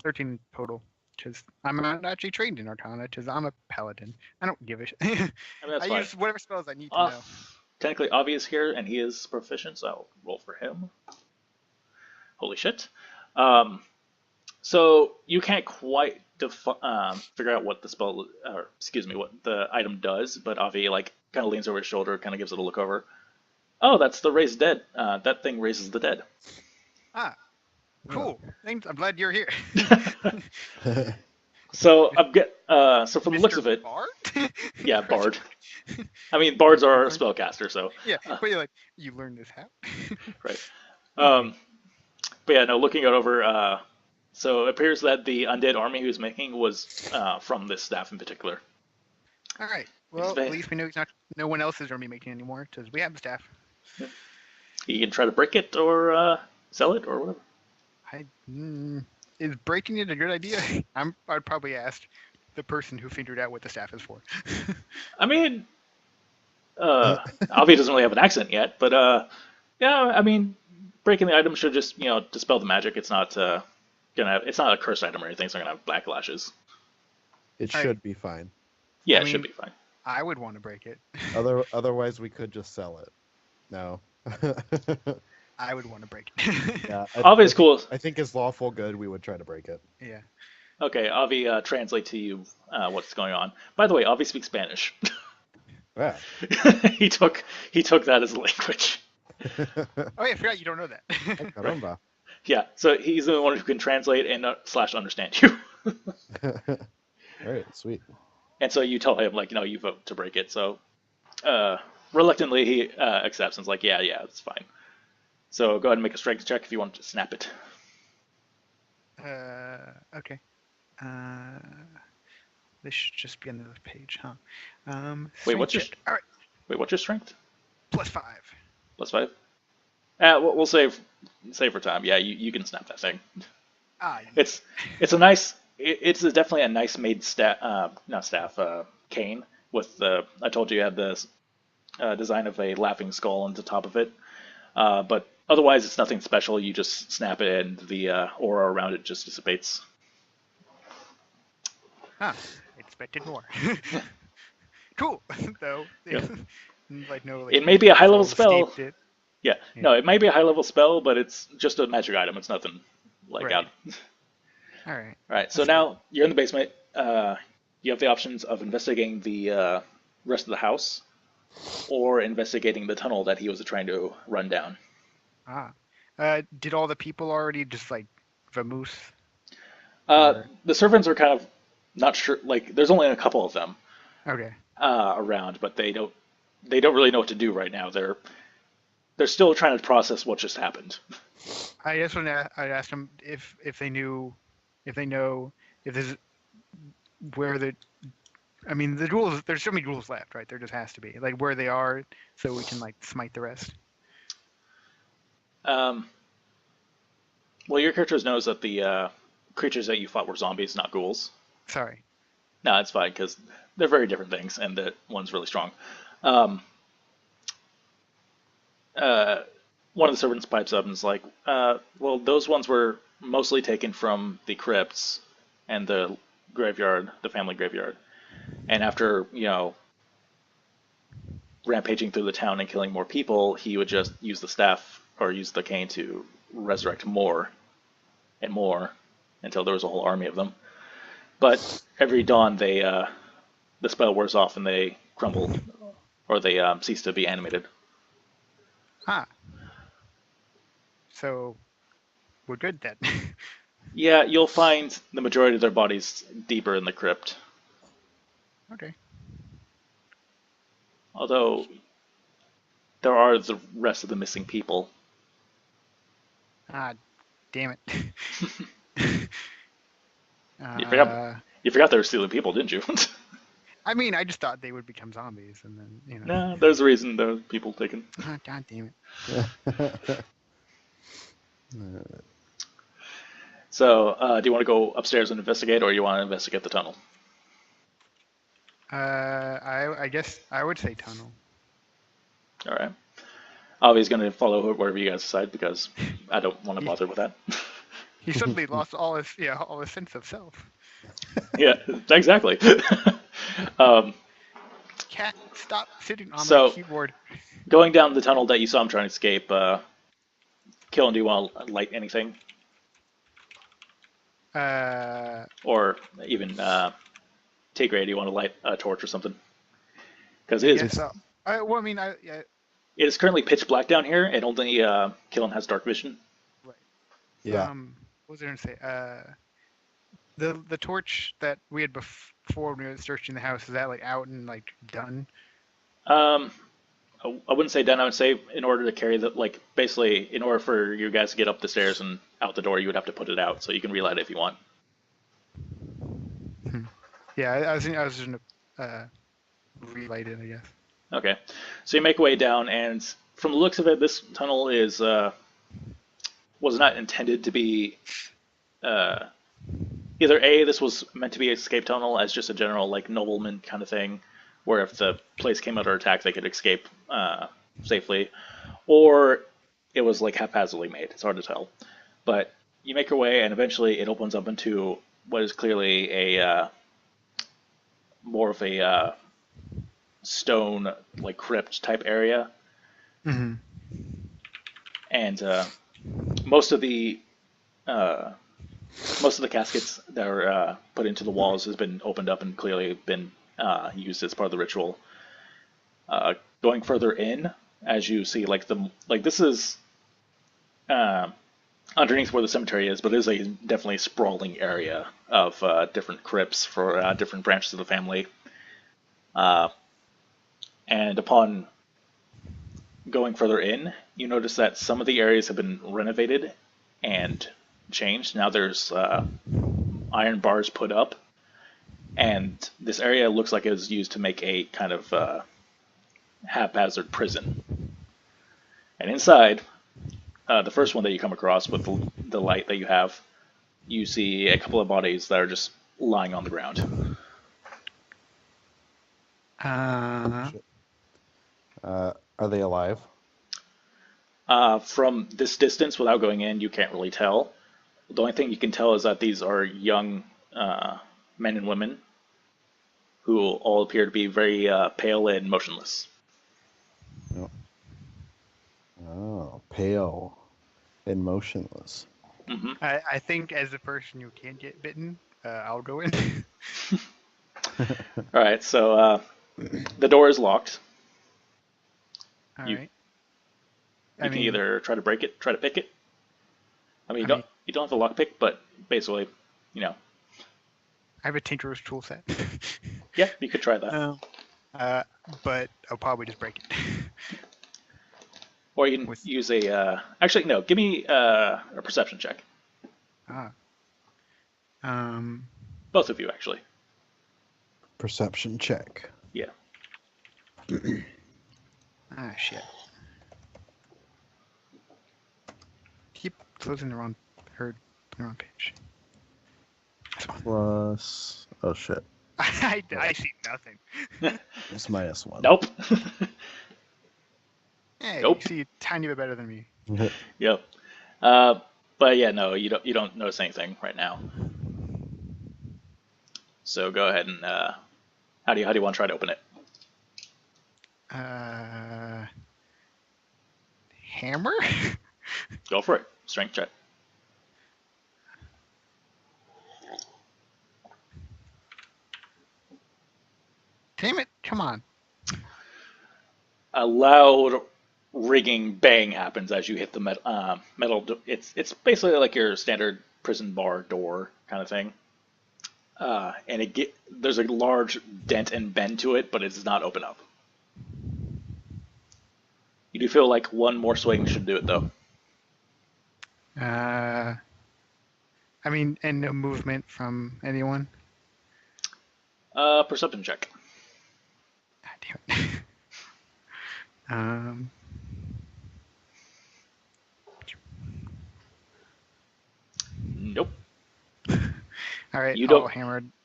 13 total. Because I'm not actually trained in Arcana, because I'm a paladin. I don't give a shit. I mean, that's I fine. use whatever spells I need to Uh, know. Technically, Avi is here, and he is proficient, so I'll roll for him. Holy shit. Um, so you can't quite figure out what the spell, or excuse me, what the item does, but Avi like kind of leans over his shoulder, kind of gives it a look over. Oh, that's the raised dead. That thing raises the dead. Ah, Oh. cool. Thanks. I'm glad you're here. So so from the looks Mr. of it, Bard? yeah, bard. I mean, bards are a spellcaster, so Yeah, but you're like, you learned this how? right. Um, but yeah, no, looking it over, so it appears that the undead army he was making was from this staff in particular. All right. It's Well, va- at least we know no one else is going to be making anymore, because we have the staff. You can try to break it or sell it or whatever. Is breaking it a good idea? I'd probably ask the person who figured out what the staff is for. I mean, Avi doesn't really have an accent yet, but yeah, I mean, breaking the item should just dispel the magic. It's not it's not a cursed item or anything. It's not gonna have backlashes. It Right. should be fine. Yeah, I it should mean- be fine. I would want to break it. Otherwise, we could just sell it. No. I would want to break it. Yeah, Avi's cool. I think as lawful good, we would try to break it. Yeah. Okay, Avi, translate to you what's going on. By the way, Avi speaks Spanish. Yeah. he took that as a language. Oh yeah, I forgot you don't know that. Caramba. Yeah, so he's the one who can translate and / understand you. All right, sweet. And so you tell him like, you vote to break it. So reluctantly he accepts and's like, yeah, it's fine. So go ahead and make a strength check if you want to snap it. Okay. This should just be another page, huh? Wait, what's your strength check. All right, wait? What's your strength? +5. +5. We'll save for time. Yeah, you can snap that thing. Ah, It's a nice. It's definitely a nice made cane with the. I told you had the design of a laughing skull on the top of it, but otherwise it's nothing special. You just snap it and the aura around it just dissipates. expected more. Cool. Though, Yeah. like no. Like, It may be a high level soul spell. steeped it. Yeah, Yeah. no, it might be a high level spell, but it's just a magic item. It's nothing like Right. out. All right. All right, so now you're in the basement. You have the options of investigating the rest of the house, or investigating the tunnel that he was trying to run down. Did all the people already just like vamoose? The servants are kind of not sure. Like, there's only a couple of them Okay. around, but they don't really know what to do right now. They're still trying to process what just happened. I just want to. I asked them if they know if this is where the. I mean, the jewels. There's so many jewels left, right? There just has to be like where they are, so we can like smite the rest. Well, your characters knows that the creatures that you fought were zombies, not ghouls. Sorry. No, it's fine because they're very different things, and that one's really strong. One of the servants pipes up and is like, "Well, those ones were mostly taken from the crypts and the graveyard, the family graveyard, and after rampaging through the town and killing more people, he would just use the staff or use the cane to resurrect more and more until there was a whole army of them. But every dawn, the spell wears off and they crumble, or they cease to be animated. Ah. So, we're good then. Yeah, you'll find the majority of their bodies deeper in the crypt. Okay. Although there are the rest of the missing people. Ah, damn it. You forgot they were stealing people, didn't you? I mean, I just thought they would become zombies, and then No, there's a reason there were people taken. Ah, God damn it. So, do you want to go upstairs and investigate, or you want to investigate the tunnel? I guess I would say tunnel. All right. Avi's going to follow wherever you guys decide because I don't want to bother with that. He suddenly lost all his sense of self. Yeah, exactly. um, Cat, stop sitting on my so keyboard. going down the tunnel that you saw him trying to escape, Killen, do you want to light anything, Uh, or even Tigray, do you want to light a torch or something? Because I guess so. Well, I mean, yeah, it is currently pitch black down here, and only Killen has dark vision. right. Yeah. What was I gonna say? The torch that we had before when we were searching the house, is that like out and like done? Um, I wouldn't say done. I would say in order to carry the basically in order for you guys to get up the stairs and out the door, you would have to put it out so you can relight it if you want. Yeah, I was just gonna relight it, I guess. Okay, so you make your way down, and from the looks of it, this tunnel is was not intended to be either A, this was meant to be an escape tunnel as just a general like nobleman kind of thing, where if the place came under attack, they could escape safely, or it was like haphazardly made. It's hard to tell, but you make your way, and eventually it opens up into what is clearly a more of a stone like crypt type area, Mm-hmm. and most of the most of the caskets that are put into the walls has been opened up and clearly been used as part of the ritual. Going further in, as you see, this is underneath where the cemetery is, but it is a definitely sprawling area of different crypts for different branches of the family. And upon going further in, you notice that some of the areas have been renovated and changed. Now there's iron bars put up, and this area looks like it was used to make a kind of haphazard prison. And inside, the first one that you come across with the light that you have, you see a couple of bodies that are just lying on the ground. Are they alive? From this distance, without going in, you can't really tell. The only thing you can tell is that these are young men and women who all appear to be very pale and motionless. Oh, pale and motionless. Hmm. I think as a person who can't get bitten, I'll go in. All right, so the door is locked. All You- right. You can either try to break it, try to pick it. I mean, you don't have to lockpick, but basically, you know, I have a tinkerer's tool set. yeah, you could try that. But I'll probably just break it. Or you can use a. Actually, no. Give me a perception check. Both of you, actually. Perception check. Yeah. Shit. Keep closing the wrong page. Plus. Oh shit. I see nothing. It's -1. Nope. Hey, Nope. you see a tiny bit better than me. Yep. But yeah, no, you don't notice anything right now. So go ahead and how do you want to try to open it? Hammer? Go for it. Strength check. Damn it! Come on. A loud rigging bang happens as you hit the metal. It's basically like your standard prison bar door kind of thing. And there's a large dent and bend to it, but it does not open up. You do feel like one more swing should do it, though. I mean, and no movement from anyone. Perception check. God damn it. Nope. All right, You don't- I'll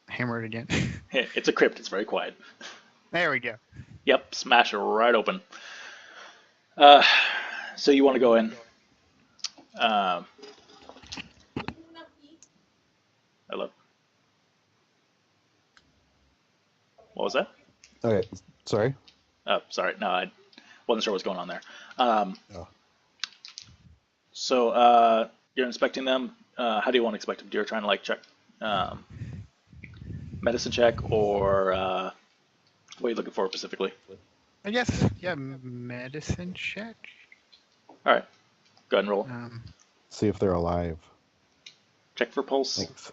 hammer it again. It's a crypt. It's very quiet. There we go. Yep, smash it right open. So you want to go in. Hello. What was that? Okay, sorry. Oh, sorry. No, I wasn't sure what's going on there. Um, Oh. so you're inspecting them. How do you want to inspect them? You're trying to like check um, medicine check, or what are you looking for specifically? I guess, yeah, medicine check. All right, go ahead and roll. See if they're alive. Check for pulse. Thanks.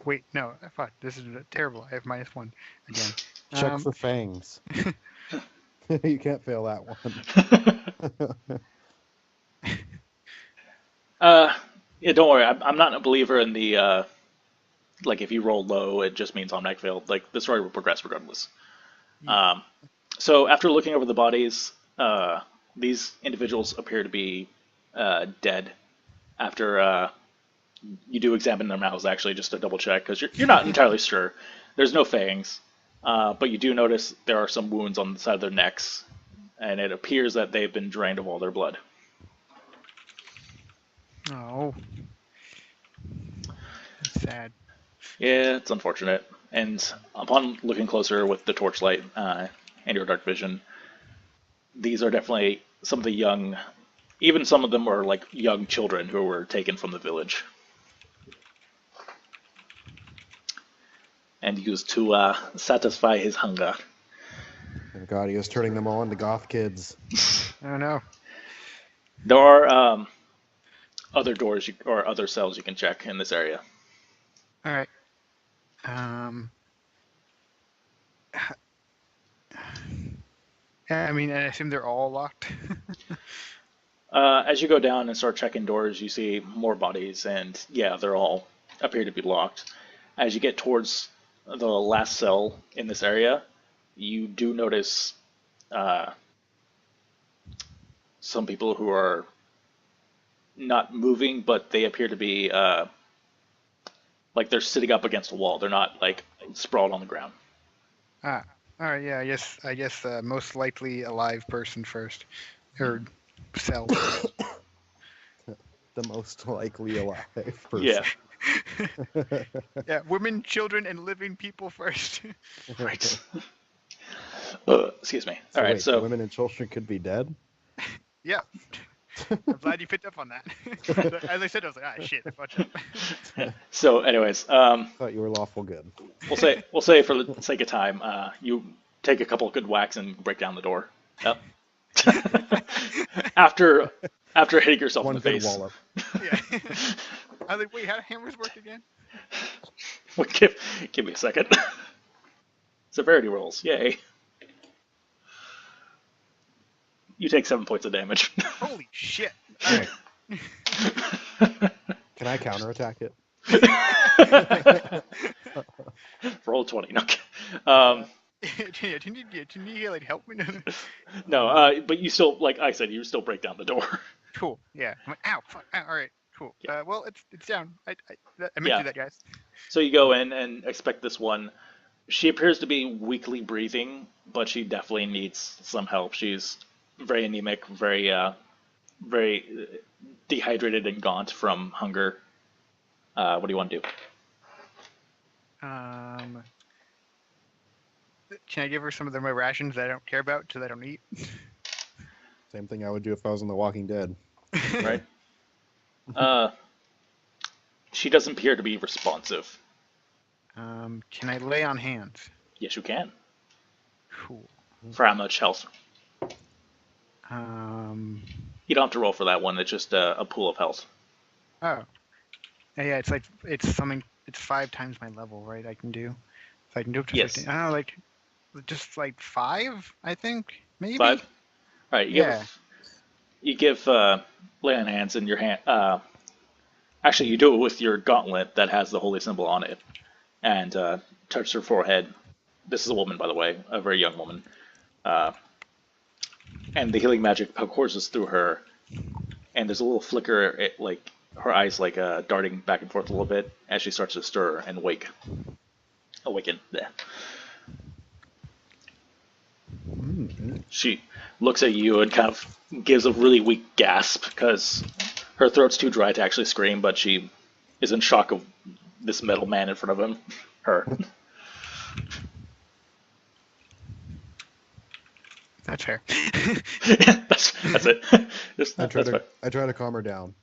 Wait, no, fuck, this is terrible. I have -1 again. Check Um, for fangs. You can't fail that one. Yeah, don't worry. I'm not a believer in the like if you roll low, it just means automatic failed. Like the story will progress regardless. So after looking over the bodies, these individuals appear to be dead. After you do examine their mouths, actually, just to double check, because you're not entirely sure. There's no fangs, but you do notice there are some wounds on the side of their necks, and it appears that they've been drained of all their blood. Oh, that's sad. Yeah, it's unfortunate. And upon looking closer with the torchlight and your dark vision, these are definitely some of the young, even some of them are like young children who were taken from the village and used to satisfy his hunger. Oh God, he was turning them all into goth kids. Oh no. There are other doors or other cells you can check in this area. All right. Yeah, I mean, I assume they're all locked. As you go down and start checking doors, you see more bodies, and yeah, they're all appear to be locked. As you get towards the last cell in this area, you do notice some people who are not moving, but they appear to be like they're sitting up against a wall. They're not like sprawled on the ground. All right. Yeah, I guess most likely alive person first, or cell. The most likely alive person. Yeah, Yeah, women, children, and living people first. right. Excuse me. So All right, wait, so women and children could be dead? Yeah. I'm glad you picked up on that. As I said, I was like, ah, shit, I fucked up. so anyways, Thought you were lawful good. we'll say for the sake of time, you take a couple of good whacks and break down the door. Yep. after hitting yourself One in the good face. wallop. Yeah. I was like, wait, how do hammers work again? Well, give me a second. Severity rolls, yay. You take 7 points of damage. Holy shit. All right. Can I counterattack it? Roll 20. No. Can you like help me? No, but you still, like I said, you still break down the door. Cool. Yeah. I'm like, ow, fuck. Ow, all right. Cool. Yeah. Well, it's down. I meant to Yeah. do that, guys. So you go in and expect this one. She appears to be weakly breathing, but she definitely needs some help. She's very anemic, very dehydrated and gaunt from hunger. What do you want to do? Can I give her some of my rations that I don't care about, so that I don't eat? Same thing I would do if I was in The Walking Dead. Right? She doesn't appear to be responsive. Can I lay on hands? Yes, you can. Cool. For how much health? You don't have to roll for that one. It's just a pool of health. Oh. Yeah, it's something. It's 5 times my level, right? I can do. So I can do up to Yes. 15. Oh, like just like 5, I think, maybe. 5. All right. Yeah. You give lay on hands in your hand. Actually, you do it with your gauntlet that has the holy symbol on it, and touch her forehead. This is a woman, by the way, a very young woman. And the healing magic courses through her, and there's a little flicker, like her eyes like darting back and forth a little bit as she starts to stir and awaken. Bleh. She looks at you and kind of gives a really weak gasp because her throat's too dry to actually scream, but she is in shock of this metal man in front of him. Her. That's fair. That's it. I try That's to I try to calm her down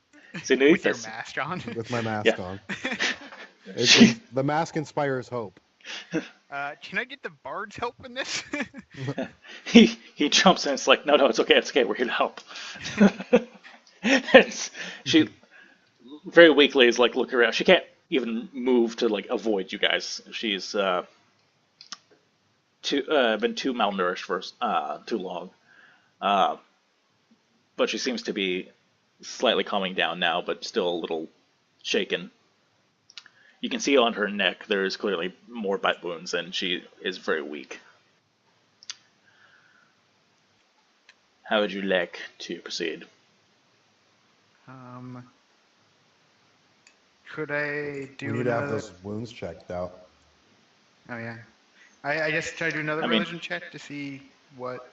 See, Nate, With your that's- mask on. with my mask Yeah. on. The mask inspires hope. Can I get the bard's help in this? he jumps in. It's like, no, it's okay. We're here to help. She very weakly is like looking around. She can't even move to like avoid you guys. She's been too malnourished for too long. But she seems to be slightly calming down now, but still a little shaken. You can see on her neck there is clearly more bite wounds, and she is very weak. How would you like to proceed? Could I do We need to have another? those wounds checked out. Oh yeah. I guess try to do another I mean- religion check to see what.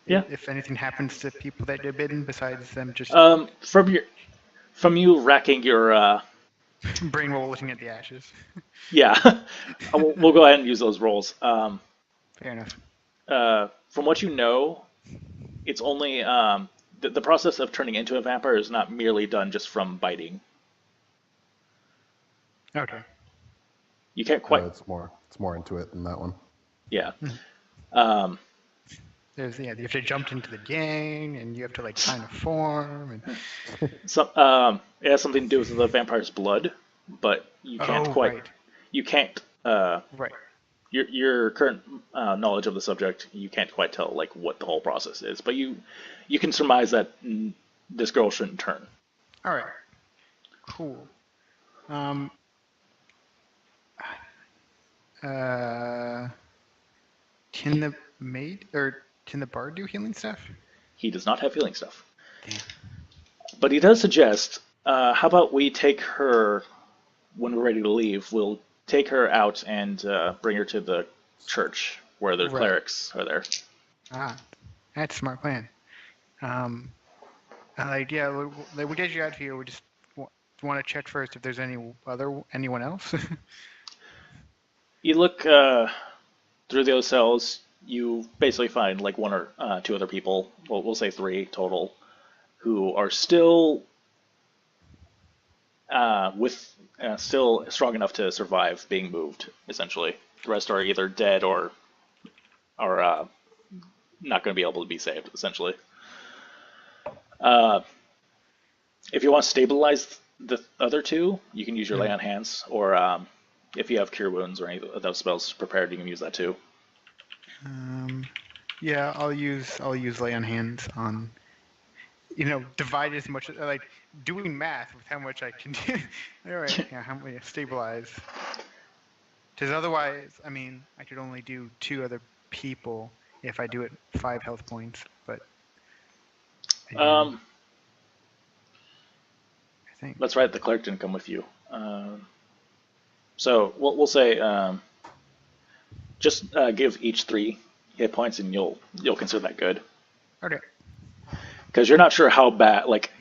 Yeah. If anything happens to people that get bitten besides them just From you racking your brain rolling at the ashes. yeah, we'll go ahead and use those rolls. Fair enough. From what you know, it's only the process of turning into a vampire is not merely done just from biting. Okay. You can't quite. It's more into it than that one. Yeah. There's you have to jump into the gang and you have to like sign a form and. It has something to do with the vampire's blood, but you can't quite. Right. You can't. Right. Your current knowledge of the subject, you can't quite tell like what the whole process is, but you can surmise that this girl shouldn't turn. All right. Cool. Can the maid or can the bard do healing stuff? He does not have healing stuff, Damn. but he does suggest, how about we take her when we're ready to leave? We'll take her out and bring her to the church where the Right. clerics are there. Ah, that's a smart plan. Yeah, we'll get you out here. We just want to check first if there's anyone else. You look through those cells. You basically find like one or two other people. Well, we'll say three total, who are still still strong enough to survive being moved. Essentially, the rest are either dead or are not going to be able to be saved. Essentially, if you want to stabilize the other two, you can use your lay on hands, or if you have cure wounds or any of those spells prepared, you can use that too. Yeah, I'll use lay on hands on. Divide as much like doing math with how much I can do. All right, yeah, how many stabilize? Because otherwise, I mean, I could only do 2 other people if I do it 5 health points. But I think That's right. The cleric didn't come with you. So we'll say just give each 3 hit points, and you'll consider that good. okay. Because you're not sure how bad. Like,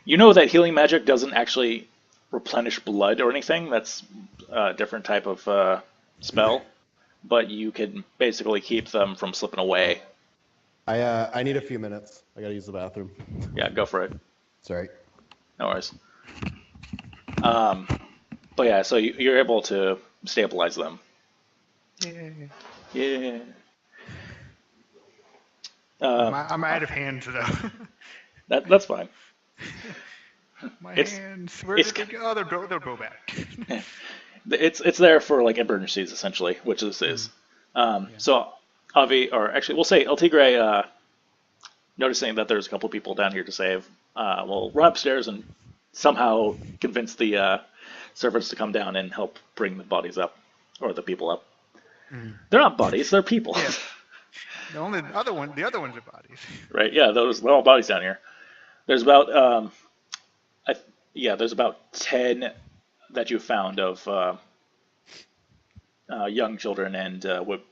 you know that healing magic doesn't actually replenish blood or anything. That's a different type of spell. But you can basically keep them from slipping away. I need a few minutes. I gotta use the bathroom. Yeah, go for it. Sorry. No worries. But yeah, so you're able to stabilize them. Yeah. Yeah. I'm out of hands though. That's fine. My It's- hands. Where it's did they go? Oh, they'll go back. It's there for like emergencies essentially, which this is. So Avi, or actually we'll say El Tigre, noticing that there's a couple people down here to save, will run upstairs and somehow convince the servants to come down and help bring the bodies up, or the people up. They're not bodies, they're people. Yeah. The other ones are bodies. Right? Yeah, they're all bodies down here. There's about there's about 10 that you found of young children and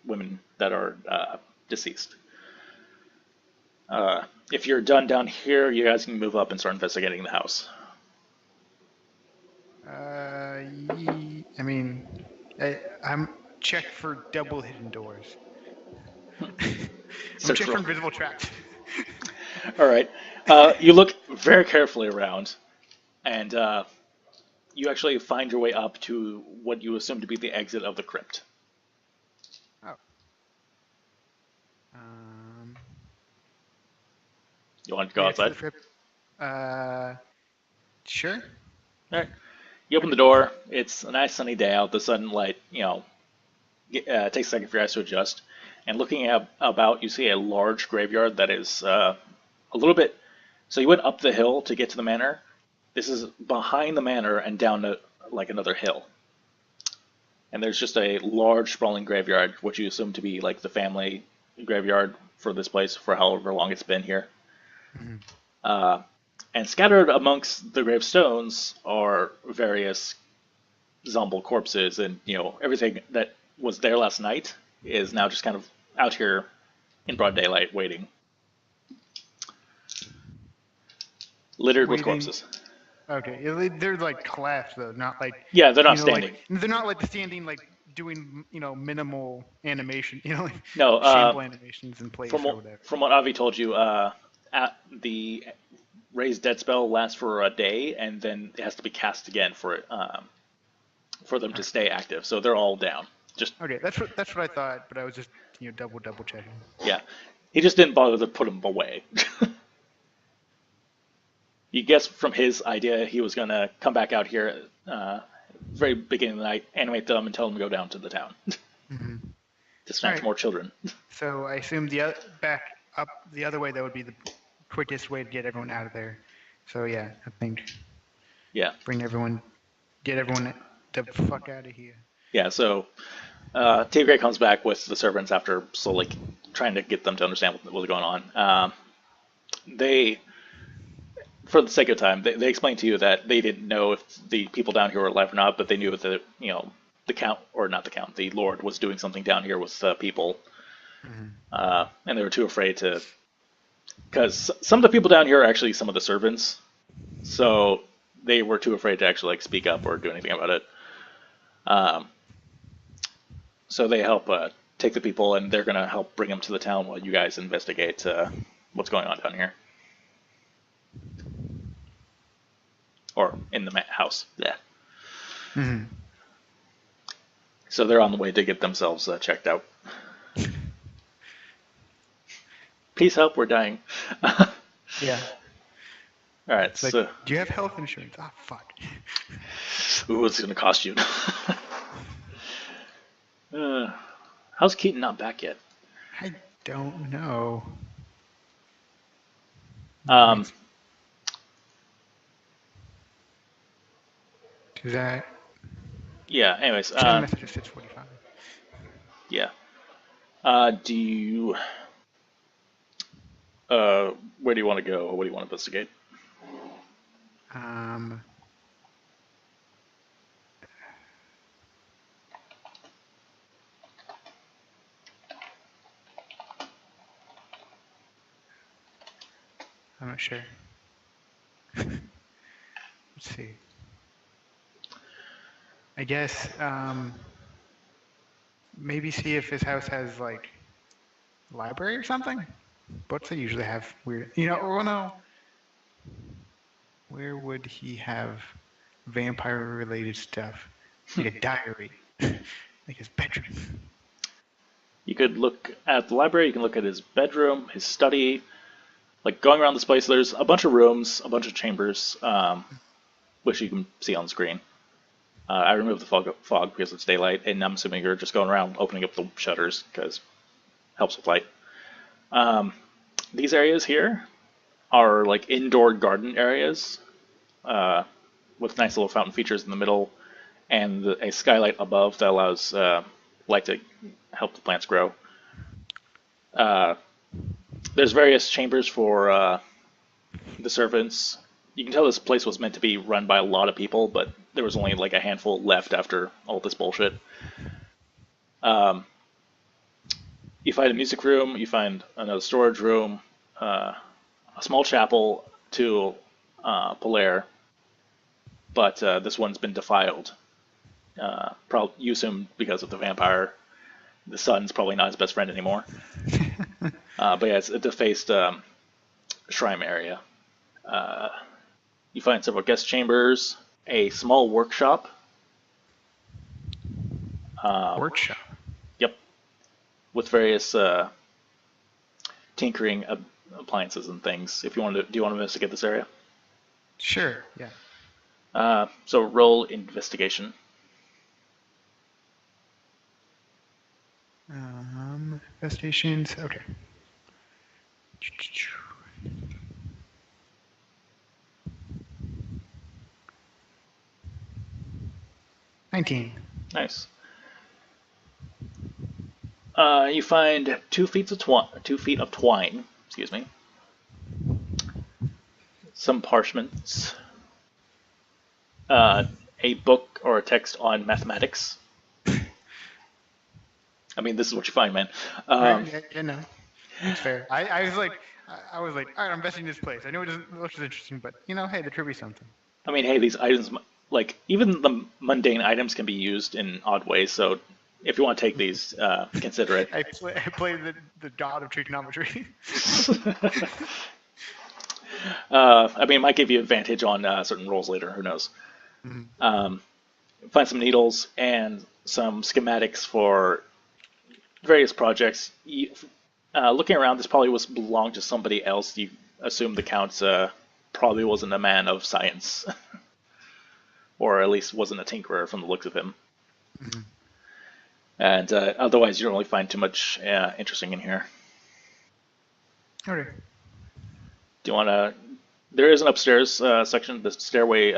women that are deceased. If you're done down here, you guys can move up and start investigating the house. I mean, I'm check for double hidden doors. I'm Search check for roll. invisible traps. All right. You look very carefully around, and you actually find your way up to what you assume to be the exit of the crypt. Oh. Um, You want to go the exit outside? of the trip. Sure. All right. You open the door. It's a nice sunny day out. The sunlight, takes a second for your eyes to adjust. And looking about, you see a large graveyard that is a little bit. So you went up the hill to get to the manor. This is behind the manor and down to like another hill. And there's just a large sprawling graveyard, which you assume to be like the family graveyard for this place for however long it's been here. Mhm. And scattered amongst the gravestones are various zombie corpses, and everything that was there last night is now just kind of out here in broad daylight, waiting, littered with Waiting. corpses. Okay. They're like collapsed though, not like Yeah, they're not standing. they're not like standing like doing minimal animation, like No, shamble animations in place from or what whatever. from what Avi told you, the raised dead spell lasts for a day, and then it has to be cast again for them to stay active. So they're all down. Just Okay, that's what I thought, but I was just double checking. yeah, he just didn't bother to put them away. You guess from his idea he was gonna come back out here very beginning of the night, animate them, and tell them to go down to the town Hmm. to snatch Alright. more children. So I assume back up the other way that would be the quickest way to get everyone out of there. So yeah, I think Yeah, get everyone the fuck out of here. yeah. So T. Gray comes back with the servants after slowly trying to get them to understand what was going on. They, for the sake of time, they explained to you that they didn't know if the people down here were alive or not, but they knew that the count, or not the count, the Lord was doing something down here with people, and they were too afraid to, because some of the people down here are actually some of the servants, so they were too afraid to actually like speak up or do anything about it. So they help take the people, and they're gonna help bring them to the town while you guys investigate what's going on down here, or in the house. Yeah. Hmm. So they're on the way to get themselves checked out. Please help, we're dying. Yeah. All right. It's like, So, do you have health insurance? Ah, fuck. ooh, it's gonna cost you. How's Keaton not back yet? I don't know. Um, Is that yeah. Anyways, send a message at 6:45? yeah. Do you? Where do you want to go? What do you want to investigate? Um. I'm not sure. Let's see. I guess maybe see if his house has like library or something. Books they usually have weird. Or no. Where would he have vampire-related stuff? Like a diary, like his bedroom. You could look at the library. You can look at his bedroom, his study. Like going around this place, there's a bunch of rooms, a bunch of chambers, which you can see on screen. I removed the fog because it's daylight, and I'm assuming you're just going around opening up the shutters because it helps with light. These areas here are like indoor garden areas with nice little fountain features in the middle and a skylight above that allows light to help the plants grow. There's various chambers for the servants. You can tell this place was meant to be run by a lot of people, but there was only like a handful left after all this bullshit. You find a music room, you find another storage room, a small chapel to Polaire, but this one's been defiled. Probably you assume because of the vampire. The sun's probably not his best friend anymore. But yeah, it's a defaced shrine area. You find several guest chambers, a small workshop. Workshop. Yep, with various tinkering appliances and things. If you want to, do you want to investigate this area? Sure. Yeah. So roll investigation. Infestations. Okay. 19. Nice. You find 2 feet of twine. Excuse me. Some parchments. A book or a text on mathematics. I mean, this is what you find, man. No, it's fair. I was like, all right, I'm investing in this place. I know it doesn't look as interesting, but hey, there could be something. I mean, hey, these items, like even the mundane items, can be used in odd ways. So, if you want to take these, consider it. I play the god of trigonometry. I mean, it might give you advantage on certain rolls later. Who knows? Mm-hmm. Find some needles and some schematics for various projects. Looking around, this probably belonged to somebody else. You assume the Count probably wasn't a man of science, or at least wasn't a tinkerer from the looks of him. Mm-hmm. And otherwise, you don't really find too much interesting in here. Okay. Do you want to? There is an upstairs section, the stairway,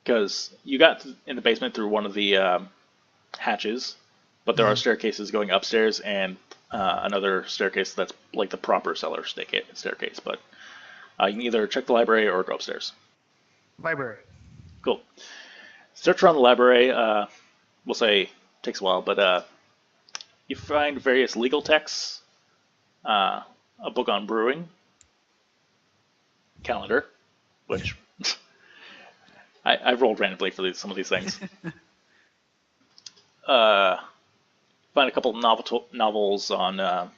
because you got in the basement through one of the hatches, but there are staircases going upstairs and another staircase that's like the proper cellar staircase. But you can either check the library or go upstairs. Library. Cool. Search around the library. We'll say takes a while, but you find various legal texts, a book on brewing, calendar, which I rolled randomly for some of these things. Find a couple novels on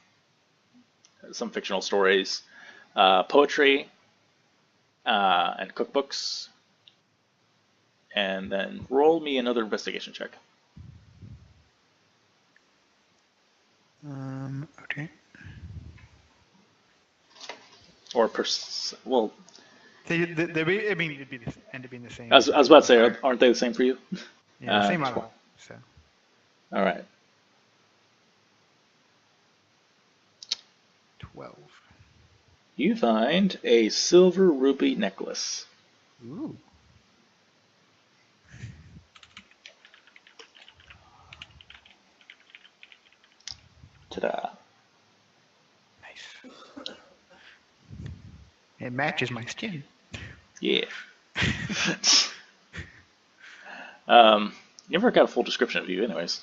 some fictional stories, poetry, and cookbooks, and then roll me another investigation check. Okay. Or well. It'd end up being the same. I was about to say, aren't they the same for you? Yeah, same model. So. All right. 12. You find a silver rupee necklace. Ooh. Ta-da. Nice. It matches my skin. Yeah. You never got a full description of you, anyways.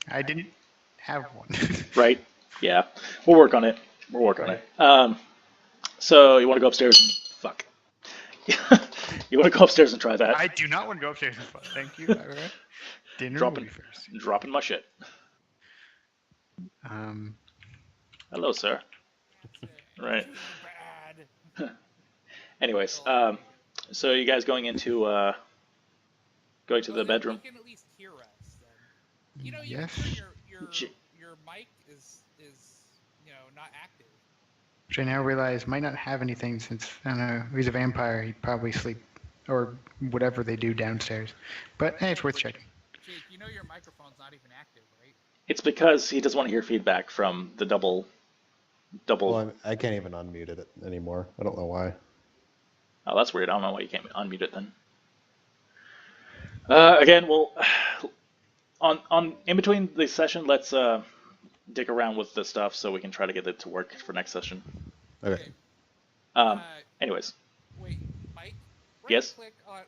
I didn't have one. Right? Yeah. We'll work on it. So you want to go upstairs and fuck. You want to go upstairs and try that? I do not want to go upstairs and fuck. Thank you. Right. Dinner will be first. Dropping my shit. Hello, sir. Right. Anyways, so you guys going to the bedroom? You can at least hear us. Then. Yes. Your mic is not active. Which I now realize might not have anything since I don't know. If he's a vampire, he'd probably sleep or whatever they do downstairs. But hey, it's worth checking. Jake, your microphone's not even active, right? It's because he doesn't want to hear feedback from the double. Well, I can't even unmute it anymore. I don't know why. Oh, that's weird. I don't know why you can't unmute it then. Again, we'll on in between the session, let's dig around with the stuff so we can try to get it to work for next session. Okay. Anyways. Wait, Mike. Yes.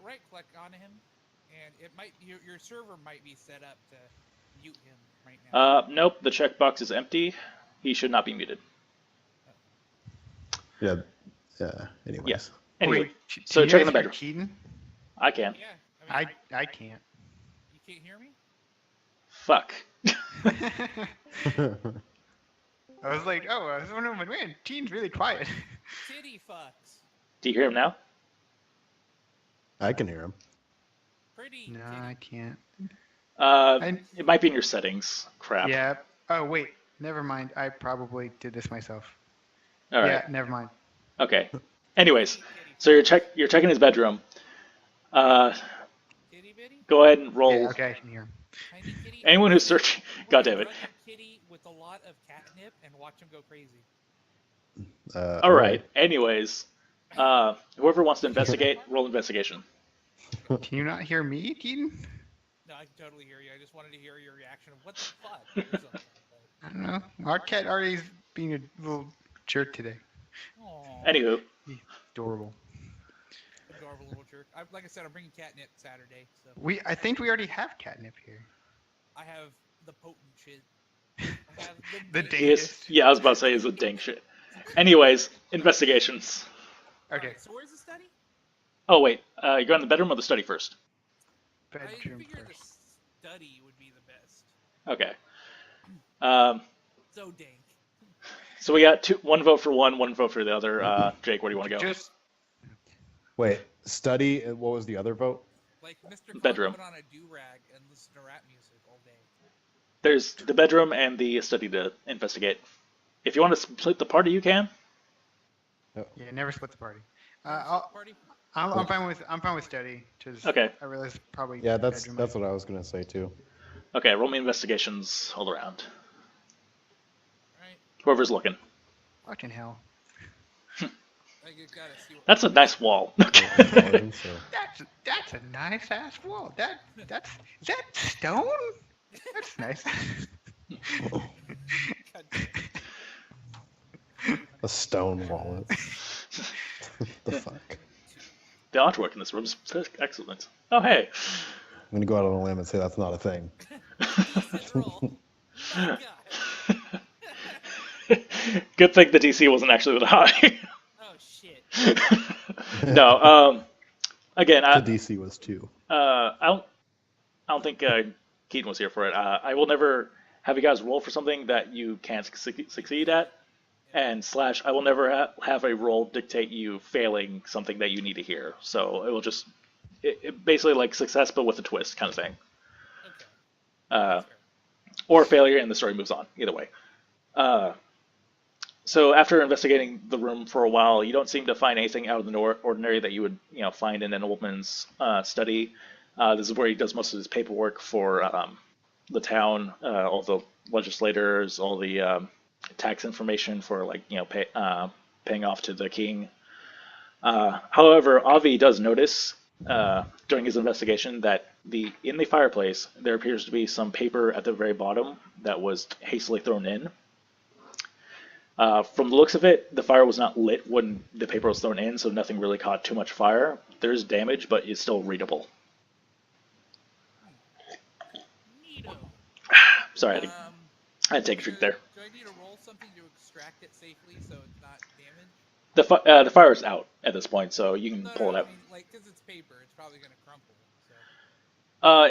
Right click on him, and it might your server might be set up to mute him right now. Nope. The checkbox is empty. He should not be muted. Yeah. Anyways. Anyway, Wait, so can you check in the guys hear bedroom. Keaton? I can. Yeah. I can't. You can't hear me? Fuck. I was like, oh, I was wondering, like, man, Keaton's really quiet. Titty fucks. Do you hear him now? I can hear him. Pretty. No, titty. I can't. It might be in your settings. Crap. Yeah. Oh, wait. Never mind. I probably did this myself. All right. Yeah, never mind. Okay. Anyways, Titty so you're checking his bedroom. Kitty bitty? Go ahead and roll. Yeah, okay, I can hear him. Tiny kitty. Anyone who's searching, God damn it. Run your kitty with a lot of catnip and watch him go crazy. All right. Anyways, whoever wants to investigate, roll investigation. Can you not hear me, Keaton? No, I can totally hear you. I just wanted to hear your reaction of what the fuck. Do something. I don't know. Our cat Artie's being a little jerk today. Aw, Anywho, Adorable. adorable little jerk. Like I said, I'm bringing catnip Saturday, so I think we already have catnip here. I have the potent shit. I have The dank- he is. Yeah, I was about to say he's a dang shit. Anyways, investigations. Okay, Alright, so where's the study? Oh wait, you go in the bedroom or the study first? I bedroom figured the first. study would be the best. Okay. So dank. So we got one vote for one vote for the other. Jake, where do you want to go? Just Wait, study. What was the other vote? Like Mr. Clark Bedroom. put on a do-rag and listen to rap music all day. There's the bedroom and the study to investigate. If you want to split the party, you can. yeah, never split the party. Party? I'm fine with study. Cause Okay. I realize probably. Yeah, that's bedroom what I was gonna say too. Okay, roll me investigations all around. Right? Whoever's looking. Fucking hell. I gotta see what That's a nice wall. So, That's a nice ass wall. Is that stone? That's nice. God damn. a stone wallet. The fuck? The artwork in this room is excellent. Oh hey. I'm gonna go out on a limb and say that's not a thing. Decent roll. Oh, God. Good thing the DC wasn't actually that high. Oh shit. No. Again, The DC was 2. I don't think Keaton was here for it. I will never have you guys roll for something that you can't succeed at, and / I will never have a roll dictate you failing something that you need to hear. So it will just it basically like success but with a twist kind of thing, Okay. uh, That's fair. or failure and the story moves on. Either way. So after investigating the room for a while, you don't seem to find anything out of the ordinary that you would find in an old man's study. This is where he does most of his paperwork for the town, all the legislators, all the tax information for paying off to the king. However, Avi does notice during his investigation that in the fireplace there appears to be some paper at the very bottom that was hastily thrown in. From the looks of it, the fire was not lit when the paper was thrown in, so nothing really caught too much fire. There's damage, but it's still readable. Neato. Sorry, I had to take a drink there. Do I need to roll something to extract it safely so it's not damaged? The fire is out at this point, so you can pull it out. I mean, like, because it's paper, it's probably gonna crumple. So.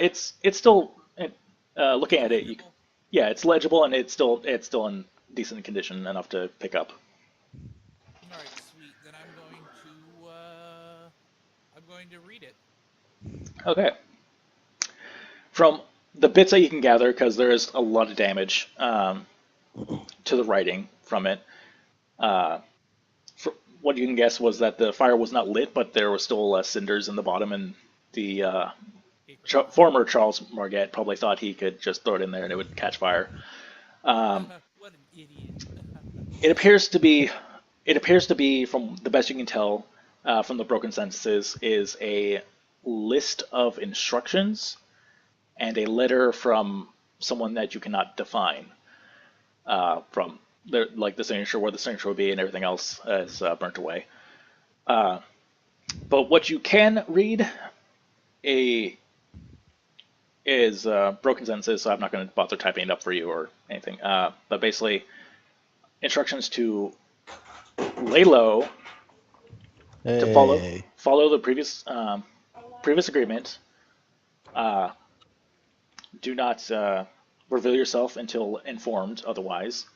It's still looking at it. Yeah, it's legible and it's still in decent condition enough to pick up. All right, sweet. Then I'm going to read it. Okay. From the bits that you can gather, because there is a lot of damage to the writing from it, what you can guess was that the fire was not lit, but there were still cinders in the bottom, and the former Charles Marget probably thought he could just throw it in there and it would catch fire. What an idiot. It appears to be, from the best you can tell from the broken sentences, is a list of instructions and a letter from someone that you cannot define. From the signature, where the signature would be, and everything else is burnt away. But what you can read is broken sentences, so I'm not going to bother typing it up for you or anything. But basically, instructions to lay low, to Hey. follow the previous agreement. Uh, do not reveal yourself until informed otherwise.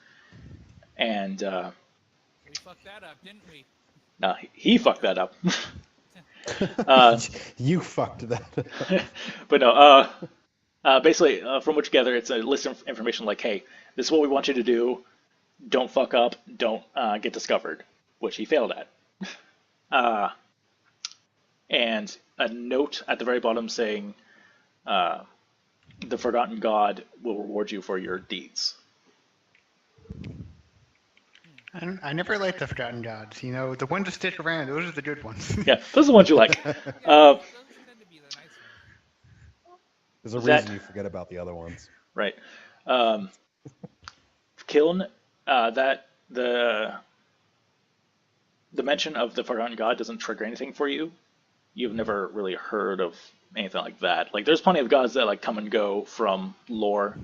And We fucked that up, didn't we? no, he fucked that up. uh, You fucked that. but no, basically, from what you gather, it's a list of information like, hey, this is what we want you to do. Don't fuck up. Don't get discovered, which he failed at. Uh, and a note at the very bottom saying, uh, the Forgotten God will reward you for your deeds. I never liked the Forgotten Gods. You know, the ones that stick around, those are the good ones. Yeah, those are the ones you like. Yeah, Uh, those tend to be the nice ones. There's a Is that- reason you forget about the other ones. right. Kiln, that the mention of the Forgotten God doesn't trigger anything for you. You've never really heard of anything like that. Like, there's plenty of gods that like come and go from lore.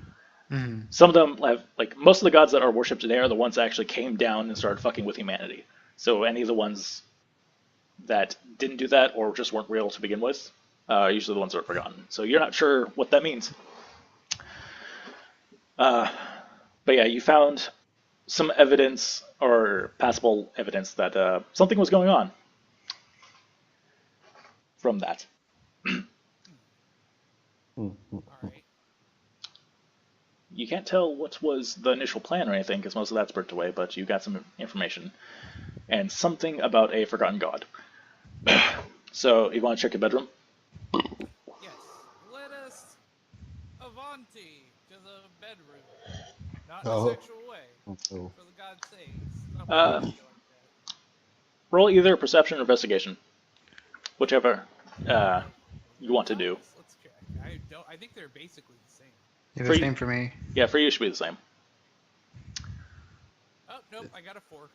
Mhm. Some of them have, like, most of the gods that are worshipped today are the ones that actually came down and started fucking with humanity. So any of the ones that didn't do that or just weren't real to begin with, usually the ones that are forgotten. So you're not sure what that means. But yeah, you found some evidence or passable evidence that something was going on from that. Mhm. All right. You can't tell what was the initial plan or anything because most of that's burnt away, but you got some information and something about a forgotten god. So you want to check your bedroom? Yes. Let us avanti to the bedroom. Not in Oh. a sexual way, So, for the God's sakes. Not Uh, like that. Roll either perception or investigation, whichever you want to do. Let's check. I think they're basically the same. Yeah, For the you- same for me. Yeah, for you it should be the same. Oh nope, I got a 4.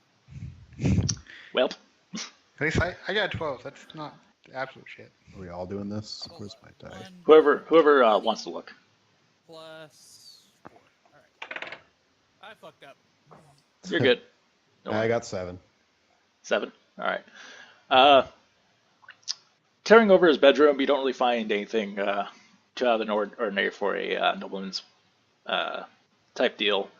Well, At least I got 12. That's not absolute shit. are we all doing this? Where's my die? 1 whoever wants to look. plus 4. All right. I fucked up. You're good. Don't I worry. got 7. 7. All right. Tearing over his bedroom, you don't really find anything too out of the ordinary for a nobleman's type deal.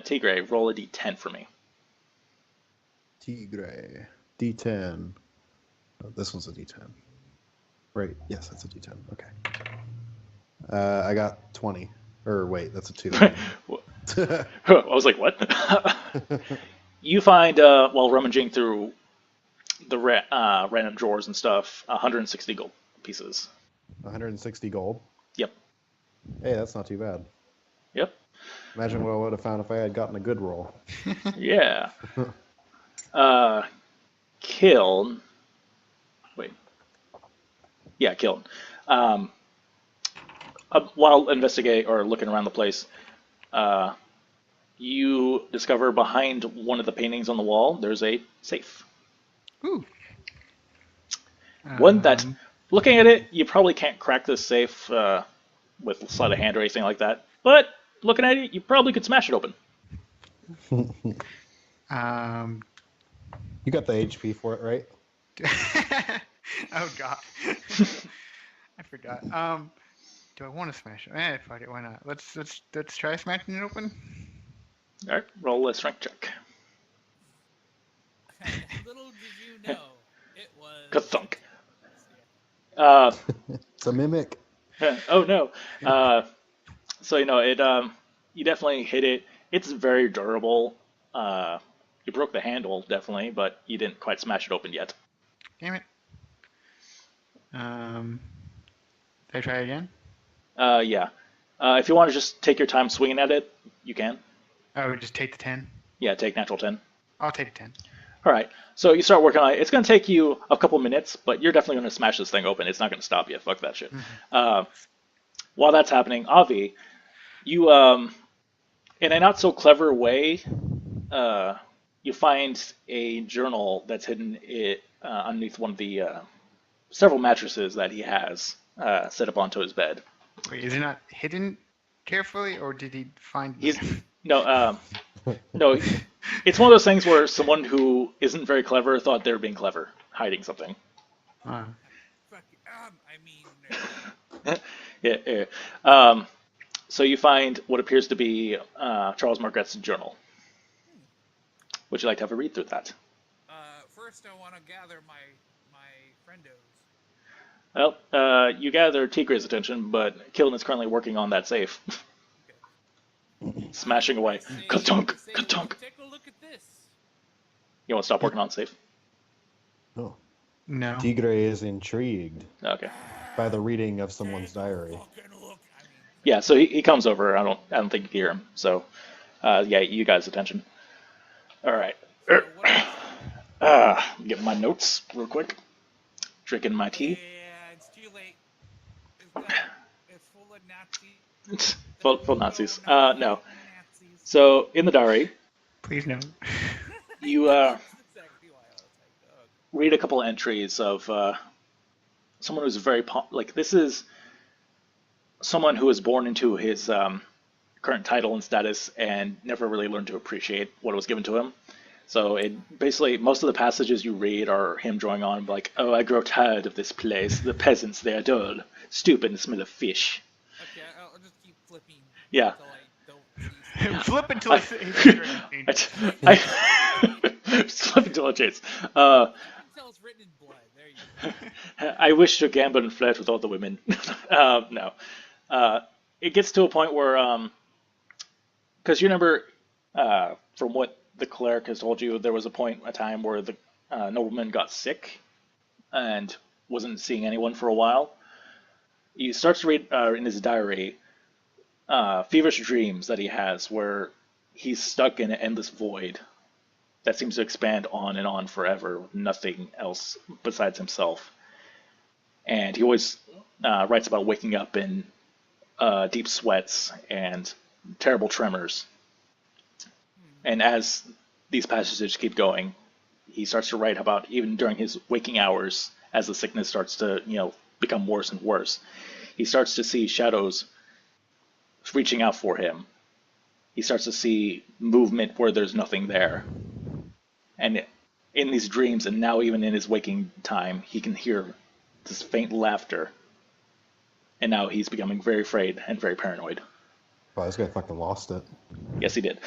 Tigre, roll a d10 for me. Tigre. D10. Oh, this one's a D10. Right. Yes, that's a D10. Okay. I got 20. Or wait, that's a 2. I was like, what? You find, while rummaging through the random drawers and stuff, 160 gold pieces. 160 gold. Yep. Hey, that's not too bad. Yep. Imagine what I would have found if I had gotten a good roll. Yeah. Kiln. Wait. Yeah, Kiln. While investigating or looking around the place, you discover behind one of the paintings on the wall, there's a safe. Ooh. One that, Um, looking at it, you probably can't crack this safe with sleight of hand or anything like that. But looking at it, you probably could smash it open. Um, You got the HP for it, right? oh god. I forgot. Do I want to smash it? Fuck it. Why not? Let's try smashing it open. All right, roll a strength check. Little did you know, it was. Ka-thunk. Yeah. It's a mimic. Oh no. So it you definitely hit it. It's very durable. You broke the handle definitely, but you didn't quite smash it open yet. Damn it. Did I try again? Yeah. If you want to just take your time swinging at it, you can. Oh, just take the 10. Yeah, take natural 10. I'll take the 10. All right. So you start working on it. It's going to take you a couple minutes, but you're definitely going to smash this thing open. It's not going to stop you. Fuck that shit. While that's happening, Avi, you in a not so clever way, you find a journal that's hidden underneath one of the several mattresses that he has set up onto his bed. Wait, is it not hidden carefully, or did he find? He's no, no. It's one of those things where someone who isn't very clever thought they were being clever, hiding something. Fuck. I mean, Yeah, yeah. So you find what appears to be Charles Marquette's journal. Would you like to have a read through that? first I want to gather my friendos. Well, you gather Tigre's attention, but Killen is currently working on that safe. Okay. Smashing away. I say- Ka-tunk, I say, ka-tunk. Take a look at this. You want to stop working on the safe? Oh. No. Tigre is intrigued Okay. by the reading of someone's Take a diary. fucking look. I mean, Yeah, so he comes over. I don't think you hear him. So, yeah, you guys' attention. All right. so what else? Get my notes real quick. Drinking my tea. Yeah, it's too late. It's full of Nazis. Full Nazis. No, No. Nazis. So in the diary, Please no. you That's exactly why I was like, ugh. read a couple of entries of someone who's very this is someone who was born into his current title and status and never really learned to appreciate what was given to him. So it basically most of the passages you read are him drawing on like, oh, I grow tired of this place. The peasants, they are dull, stupid, and smell of fish. Okay, I'll just keep flipping. Yeah. Until I don't see. Flip until I- it's I flip into a chase. Until it's written in blood. There you go. I wish to gamble and flirt with all the women. No. It gets to a point where, because you remember, from what the cleric has told you, there was a time where the nobleman got sick and wasn't seeing anyone for a while. He starts to read in his diary feverish dreams that he has where he's stuck in an endless void that seems to expand on and on forever with nothing else besides himself. And he always writes about waking up in deep sweats and terrible tremors. And as these passages keep going, he starts to write about even during his waking hours, as the sickness starts to, become worse and worse, he starts to see shadows reaching out for him. He starts to see movement where there's nothing there. And in these dreams, and now even in his waking time, he can hear this faint laughter. And now he's becoming very afraid and very paranoid. Wow, this guy fucking lost it. Yes, he did.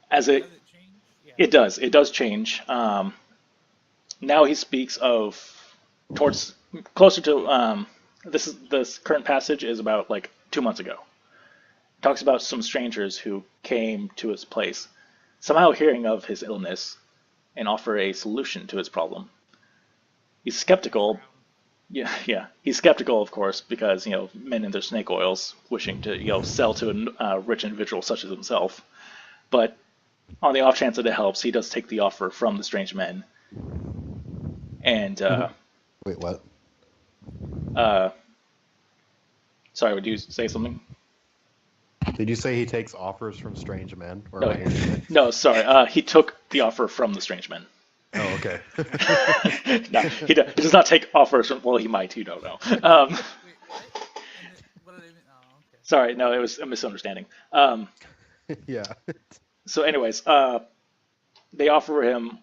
As it Does it change? Yeah. It does. It does change. Now he speaks of towards closer to this current passage is about like 2 months ago. Talks about some strangers who came to his place, somehow hearing of his illness, and offer a solution to his problem. He's skeptical. Yeah. He's skeptical, of course, because men in their snake oils, wishing to sell to a rich individual such as himself. But on the off chance that it helps, he does take the offer from the strange men. And Wait, what? sorry, would you say something? Did you say he takes offers from strange men? Or No, am I hearing you? no, sorry. He took the offer from the strange men. Oh, okay. No, he does not take offers from. Well, he might. You don't know. Wait, what? And what did I mean? Oh, okay. Sorry, no, it was a misunderstanding. Yeah. So, anyways, they offer him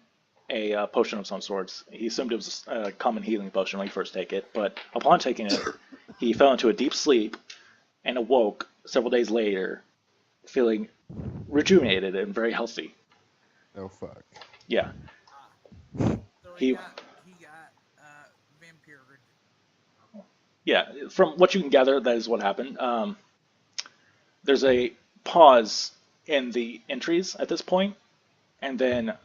a potion of some sorts. He assumed it was a common healing potion when he first take it, but upon taking it, he fell into a deep sleep and awoke several days later, feeling rejuvenated and very healthy. Oh, fuck. Yeah. So He- he got vampire. Yeah, from what you can gather, that is what happened. There's a pause in the entries at this point, and then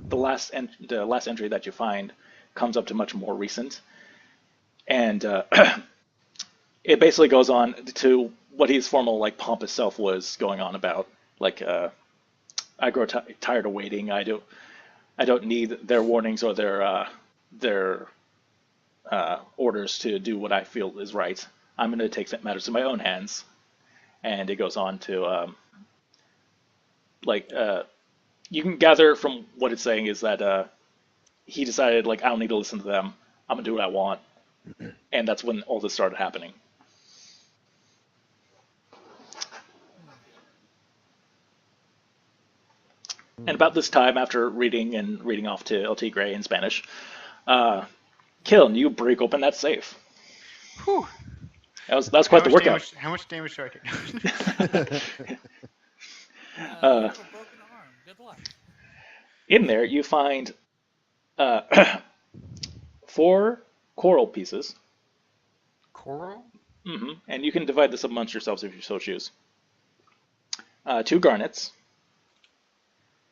the last entry that you find comes up to much more recent, and it basically goes on to what his formal pompous self was going on about. I grow tired of waiting. I don't need their warnings or their orders to do what I feel is right. I'm going to take matters in my own hands. And it goes on to you can gather from what it's saying is that he decided I don't need to listen to them. I'm gonna do what I want, and that's when all this started happening. And about this time, after reading off to LT Gray in Spanish, Kiln, you break open that safe. Whew. That's quite the workout. How much damage do I take? You have a broken arm. Good luck. In there, you find 4 coral pieces. Coral? And you can divide this amongst yourselves if you so choose. 2 garnets,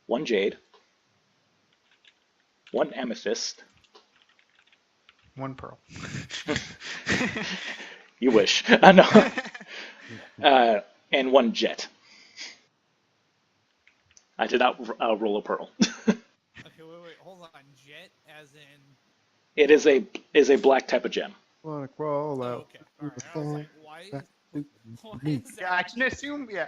1 jade, 1 amethyst. 1 pearl. You wish. No. And 1 jet. I did not roll a pearl. Okay, wait, hold on. Jet, as in. It is a black type of gem. Wanna crawl Oh, out. okay. All right. I was like, why is that? Yeah, I can assume. Yeah,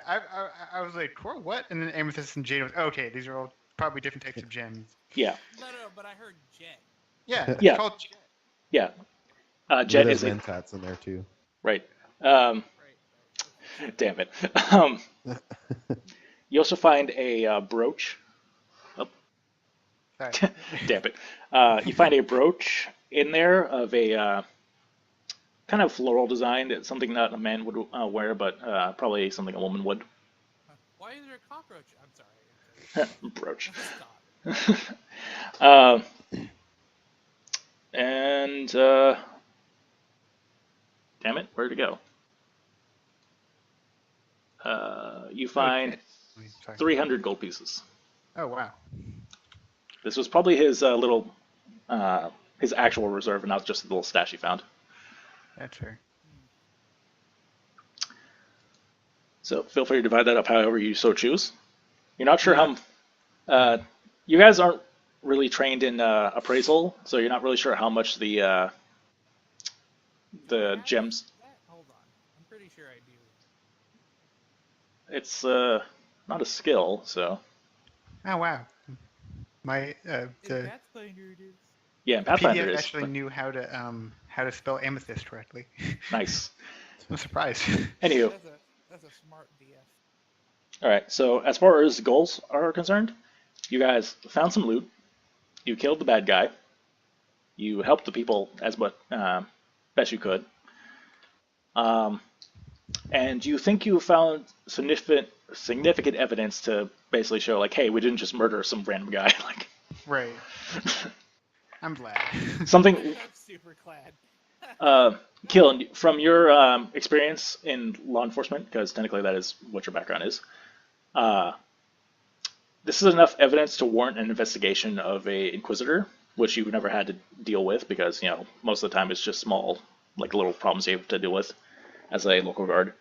I was like, coral, what? And then amethyst and jade was okay. These are all probably different types of gems. Yeah. No, but I heard jet. Yeah, it's Yeah. called jet. Yeah. Jet Jet is is a, Landsats in there too. right. Right. Damn it. You also find a brooch. Oh, Sorry. damn it. You find a brooch in there of a kind of floral design. It's something that a man would wear, but probably something a woman would. Why is there a cockroach? I'm sorry. Brooch. Stop. And damn it, where'd it go? You find Sorry. 300 gold pieces. Oh wow. This was probably his his actual reserve, and not just the little stash he found. That's fair. So feel free to divide that up however you so choose. You're not sure how. You guys aren't really trained in appraisal, so you're not really sure how much the gems. Hold on. I'm pretty sure I do. It's not a skill, so Oh wow. My In the Pathfinder it is. yeah. Pathfinder PDF is actually knew how to spell amethyst correctly. nice. I'm surprised. Anywho, That's a smart DF. all right. So as far as goals are concerned, you guys found some loot. You killed the bad guy. You helped the people as best you could. And you think you found significant evidence to basically show, like, hey, we didn't just murder some random guy. Like Right. I'm glad. something. I'm super glad. Keelan, from your experience in law enforcement, because technically that is what your background is, this is enough evidence to warrant an investigation of a inquisitor, which you've never had to deal with because, you know, most of the time it's just small, like little problems you have to deal with as a local guard.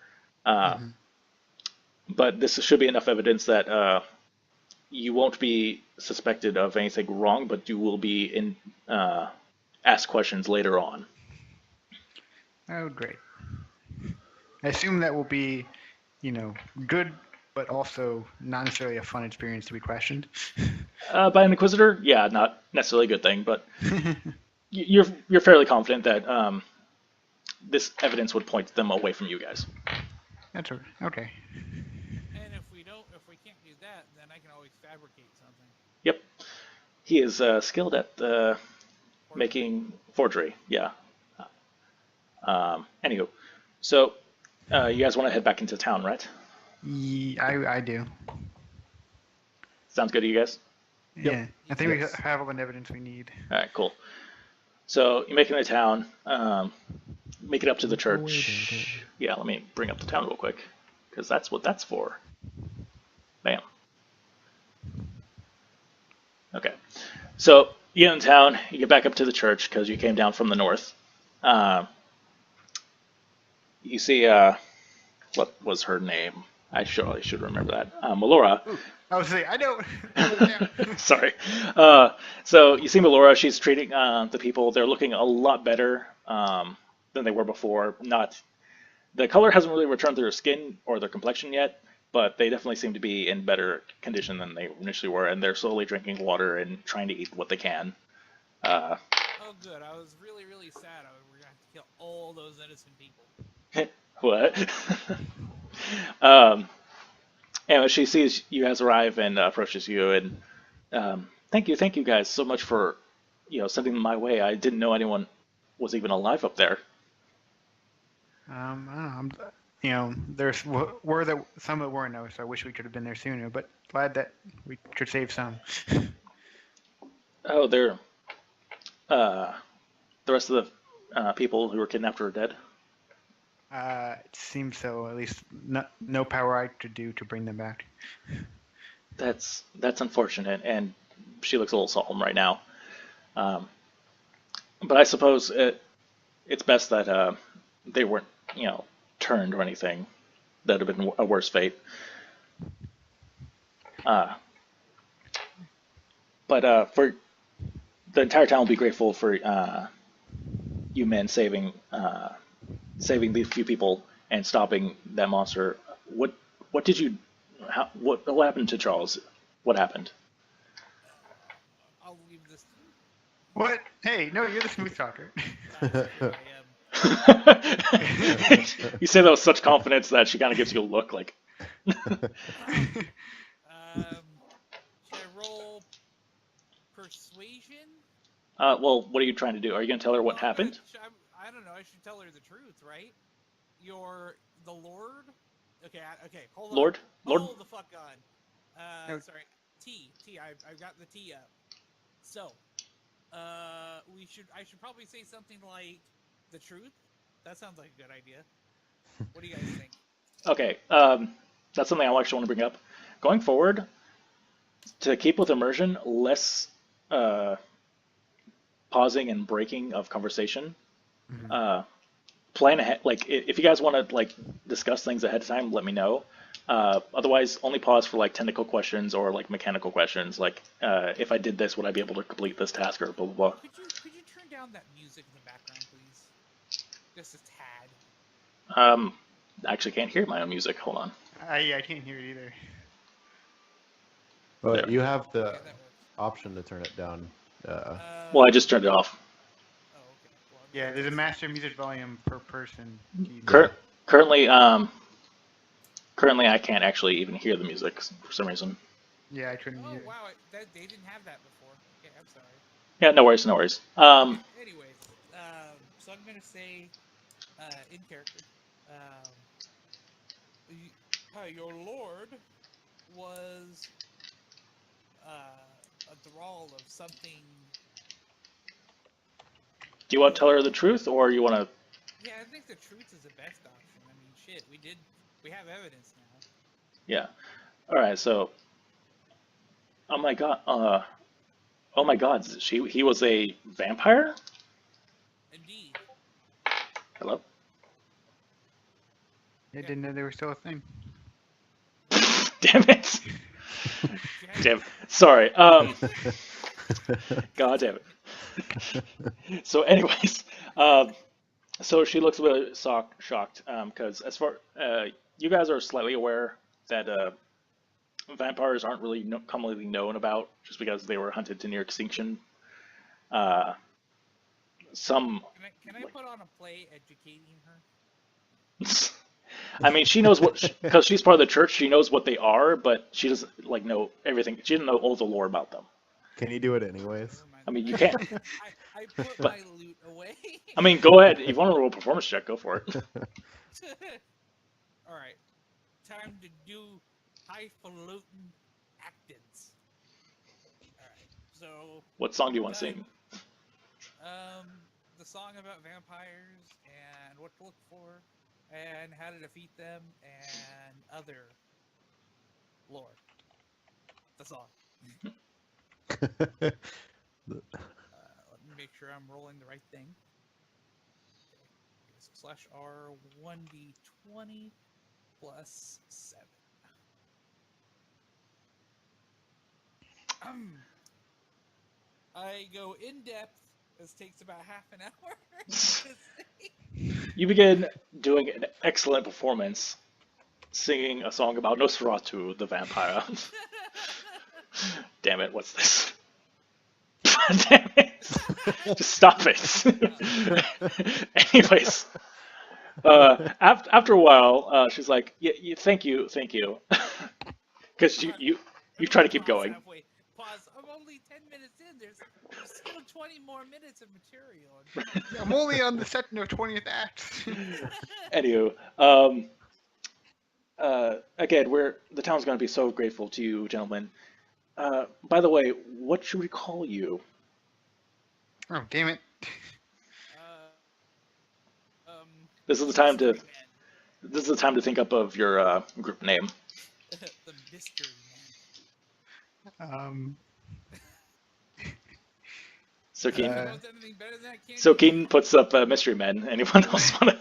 But this should be enough evidence that you won't be suspected of anything wrong, but you will be asked questions later on. Oh, great. I assume that will be, good, but also not necessarily a fun experience to be questioned. By an inquisitor, yeah, not necessarily a good thing, but you're fairly confident that this evidence would point them away from you guys. That's okay. And if we can't do that, then I can always fabricate something. Yep, he is skilled at making forgery. Yeah. Anywho, so you guys want to head back into town, right? I do. Sounds good to you guys? Yeah. I think Yes. we have all the evidence we need. All right, cool. So you make it into town, make it up to the church. Yeah, let me bring up the town real quick, because that's what that's for. Bam. Okay. So you get in town, you get back up to the church because you came down from the north. You see, what was her name? I should remember that. Melora. I was saying, I know. Sorry. So you see Melora, she's treating the people, they're looking a lot better than they were before. The color hasn't really returned to their skin or their complexion yet, but they definitely seem to be in better condition than they initially were, and they're slowly drinking water and trying to eat what they can. Oh, good. I was really, really sad. We're going to have to kill all those innocent people. What? And when she sees you guys arrive and approaches you, and thank you guys so much for, sending them my way. I didn't know anyone was even alive up there. I don't know. There's were that some that weren't though, so I wish we could have been there sooner. But glad that we could save some. Oh, they're uh, the rest of the people who were kidnapped are dead. It seems so. At least no power I could do to bring them back. That's unfortunate, and she looks a little solemn right now. Um, but I suppose it's best that they weren't, turned or anything. That'd have been a worse fate. Uh, but for the entire town will be grateful for you men saving these few people and stopping that monster. What did you? What happened to Charles? What happened? I'll leave this. What? Hey, no, you're the smooth talker. I am. You say that with such confidence that she kind of gives you a look like. Should I roll persuasion? Well, what are you trying to do? Are you going to tell her what happened? I don't know. I should tell her the truth, right? You're the Lord. Okay, okay. Hold on. Lord? Hold the fuck on. No. Sorry. T. I've got the T up. So, I should probably say something like the truth. That sounds like a good idea. What do you guys think? Okay, that's something I actually want to bring up. Going forward, to keep with immersion, less pausing and breaking of conversation. Plan ahead. Like, if you guys want to discuss things ahead of time, let me know. Otherwise, only pause for technical questions or mechanical questions. If I did this, would I be able to complete this task or blah blah blah. Could you turn down that music in the background, please? Just a tad. I actually can't hear my own music. Hold on. I can't hear it either. But There. you have Yeah, the that works. option to turn it down. Well, I just turned it off. Oh, okay. Well, Yeah, there's a master music volume per person. Currently, I can't actually even hear the music for some reason. Yeah, I couldn't Oh hear. wow, they didn't have that before. Okay, I'm sorry. Yeah, no worries, no worries. Anyways, so I'm gonna say, in character, your lord was a thrall of something. Do you want to tell her the truth, or you want to? Yeah, I think the truth is the best option. I mean, shit, we have evidence now. Yeah. All right. So. Oh my god. Oh my god. He was a vampire. Indeed. Hello. I didn't know they were still a thing. Damn it. Damn. Sorry. God damn it. So, anyways, so she looks a bit shocked because as far you guys are slightly aware that vampires aren't really commonly known about just because they were hunted to near extinction. Some, Can I put on a play educating her? I mean, she knows what because she's part of the church. She knows what they are, but she doesn't know everything. She didn't know all the lore about them. Can you do it anyways? I mean, you can't. I put But- my loot away. I mean, go ahead. If you want to roll a performance check, go for it. All right, time to do highfalutin actings. All right, so What song do you want to sing? the song about vampires and what to look for and how to defeat them and other lore. The song. Let me make sure I'm rolling the right thing. Okay. /R 1d20 plus 7. I go in depth. This takes about half an hour. You begin doing an excellent performance, singing a song about Nosferatu, the vampire. Damn it, what's this? Damn it! Just stop it. Anyways, after a while, she's like, yeah, thank you. because you try to keep Pause going. halfway. Pause. I'm only 10 minutes in. There's still 20 more minutes of material. I'm only on the second or 20th act. Anywho, again, the town's going to be so grateful to you, gentlemen. By the way, what should we call you? Oh, damn it. This is the time to Mystery this is the time to think up of your group name. Man. The Mystery Man. So Keen, Uh, What's anything better than that, Candy? so Keen puts up Mystery Men. Anyone else want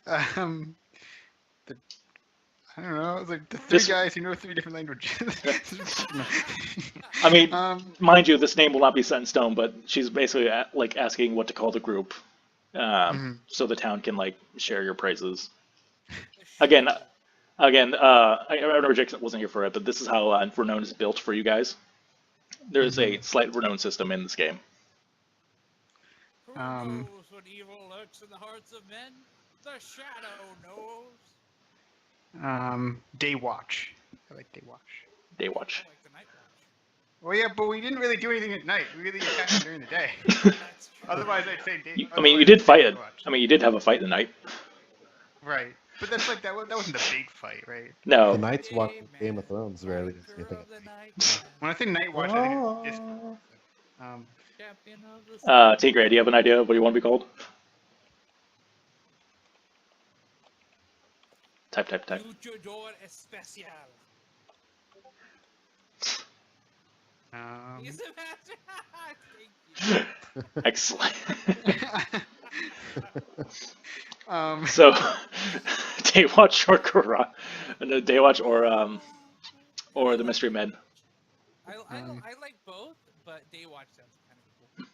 to? I don't know. It's like the three This- guys who know 3 different languages. I mean, mind you, this name will not be set in stone, but she's basically like asking what to call the group, so the town can like share your praises. Again, I remember Jake wasn't here for it, but this is how Renown is built for you guys. There is a slight Renown system in this game. Who knows what evil lurks in the hearts of men? The shadow knows. Day Watch. I like Day Watch. Day Watch. I like the Night Watch. Well, yeah, but we didn't really do anything at night. We really attacked during the day. That's true. Otherwise, I'd say Day. I mean, you otherwise did I'd say fight Day it. Watch. I mean, you did have a fight tonight. Right, but that's like that wasn't the big fight, right? The No. Knights watching Game of Thrones rarely does Anchor anything. of the night, When I say Night Watch, I think it's just champion of the sea. Tigray, do you have an idea of what you want to be called? Type. Luchador Especial. He's a master. Thank you. Excellent. um, So, Daywatch or Kara, no, Daywatch or the Mystery Men. I like both, but Daywatch sounds kind of cool.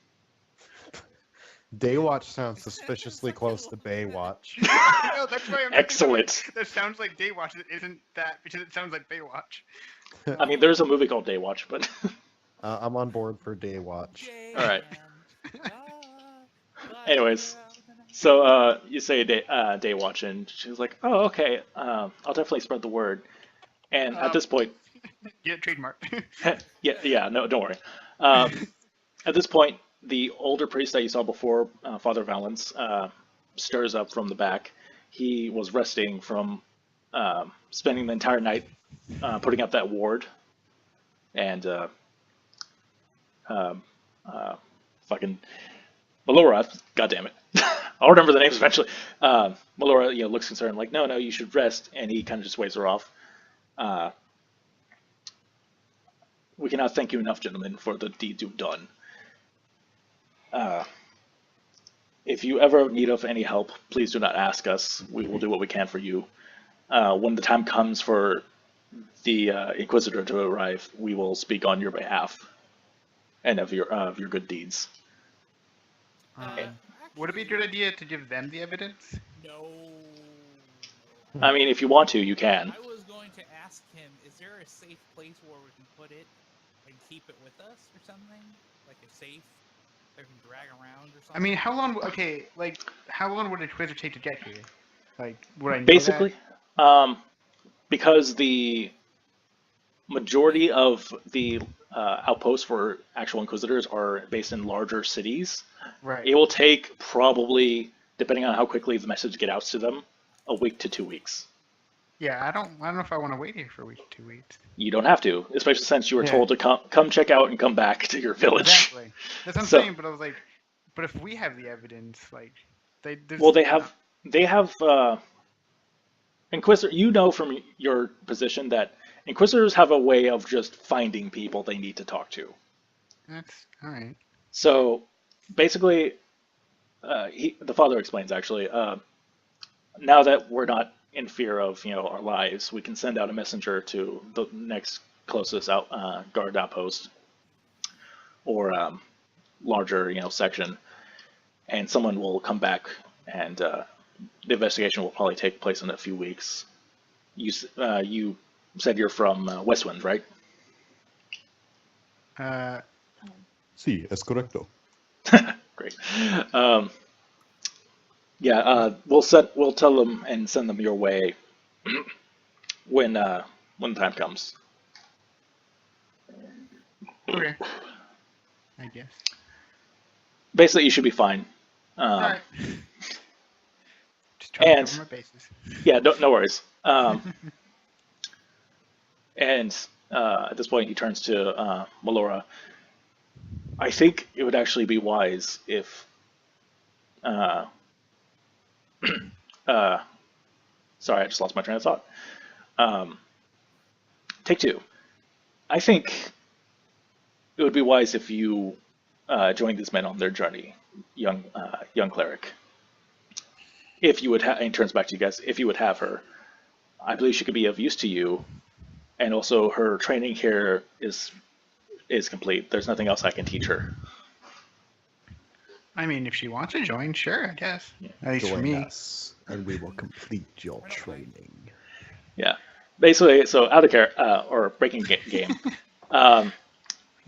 Daywatch sounds suspiciously close to Baywatch. no, that's why I'm Excellent. That sounds like Day Watch. It isn't that because it sounds like Baywatch. I mean, there's a movie called Daywatch, but I'm on board for Daywatch. All right. Ah, Anyways, so you say Daywatch, and she's like, "Oh, okay. I'll definitely spread the word." And at this point, Yeah, trademark. yeah, no, don't worry. At this point, the older priest that you saw before, Father Valence, stirs up from the back. He was resting from spending the entire night putting up that ward, and fucking Melorath, goddammit. I'll remember the names eventually. Melora, looks concerned, like, no, you should rest, and he kind of just waves her off. We cannot thank you enough, gentlemen, for the deed you've done. If you ever need of any help, please do not ask us. We will do what we can for you. When the time comes for the Inquisitor to arrive, we will speak on your behalf and of your good deeds. Would it be a good idea to give them the evidence? No. I mean, if you want to, you can. I was going to ask him, is there a safe place where we can put it and keep it with us or something? Like a safe that we can drag around or something? I mean, how long? Okay, like how long would a Twizzler take to get here? Like, would I know Basically, because the majority of the outposts for actual Inquisitors are based in larger cities, that? Right. it will take probably, depending on how quickly the message get out to them, a week to 2 weeks. Yeah, I don't know if I want to wait here for a week, 2 weeks. You don't have to, especially since you were Yeah. told to come check out and come back to your village. Exactly. That's what I'm So- saying. But I was like, but if we have the evidence, like, there's, Well, they have Inquisitor. You know from your position that Inquisitors have a way of just finding people they need to talk to. That's all right. So basically, the father explains actually. Now that we're not in fear of our lives, we can send out a messenger to the next closest guard outpost or larger saction, and someone will come back, and the investigation will probably take place in a few weeks. You said you're from Westwind, right? Sí, es correcto. Great. We'll tell them and send them your way when when the time comes. Okay. I guess. Basically, you should be fine. All right. Just trying to and- cover my bases. Yeah, no worries. And at this point, he turns to Melora. I think it would actually be wise if. Sorry, I just lost my train of thought. Take two. I think it would be wise if you joined these men on their journey, young cleric. If you would, and he turns back to you guys. If you would have her, I believe she could be of use to you, and also her training here is complete. There's nothing else I can teach her. I mean, if she wants to join, sure, I guess. At least for Join me. us, and we will complete your training. Yeah, basically, so out of care or breaking game.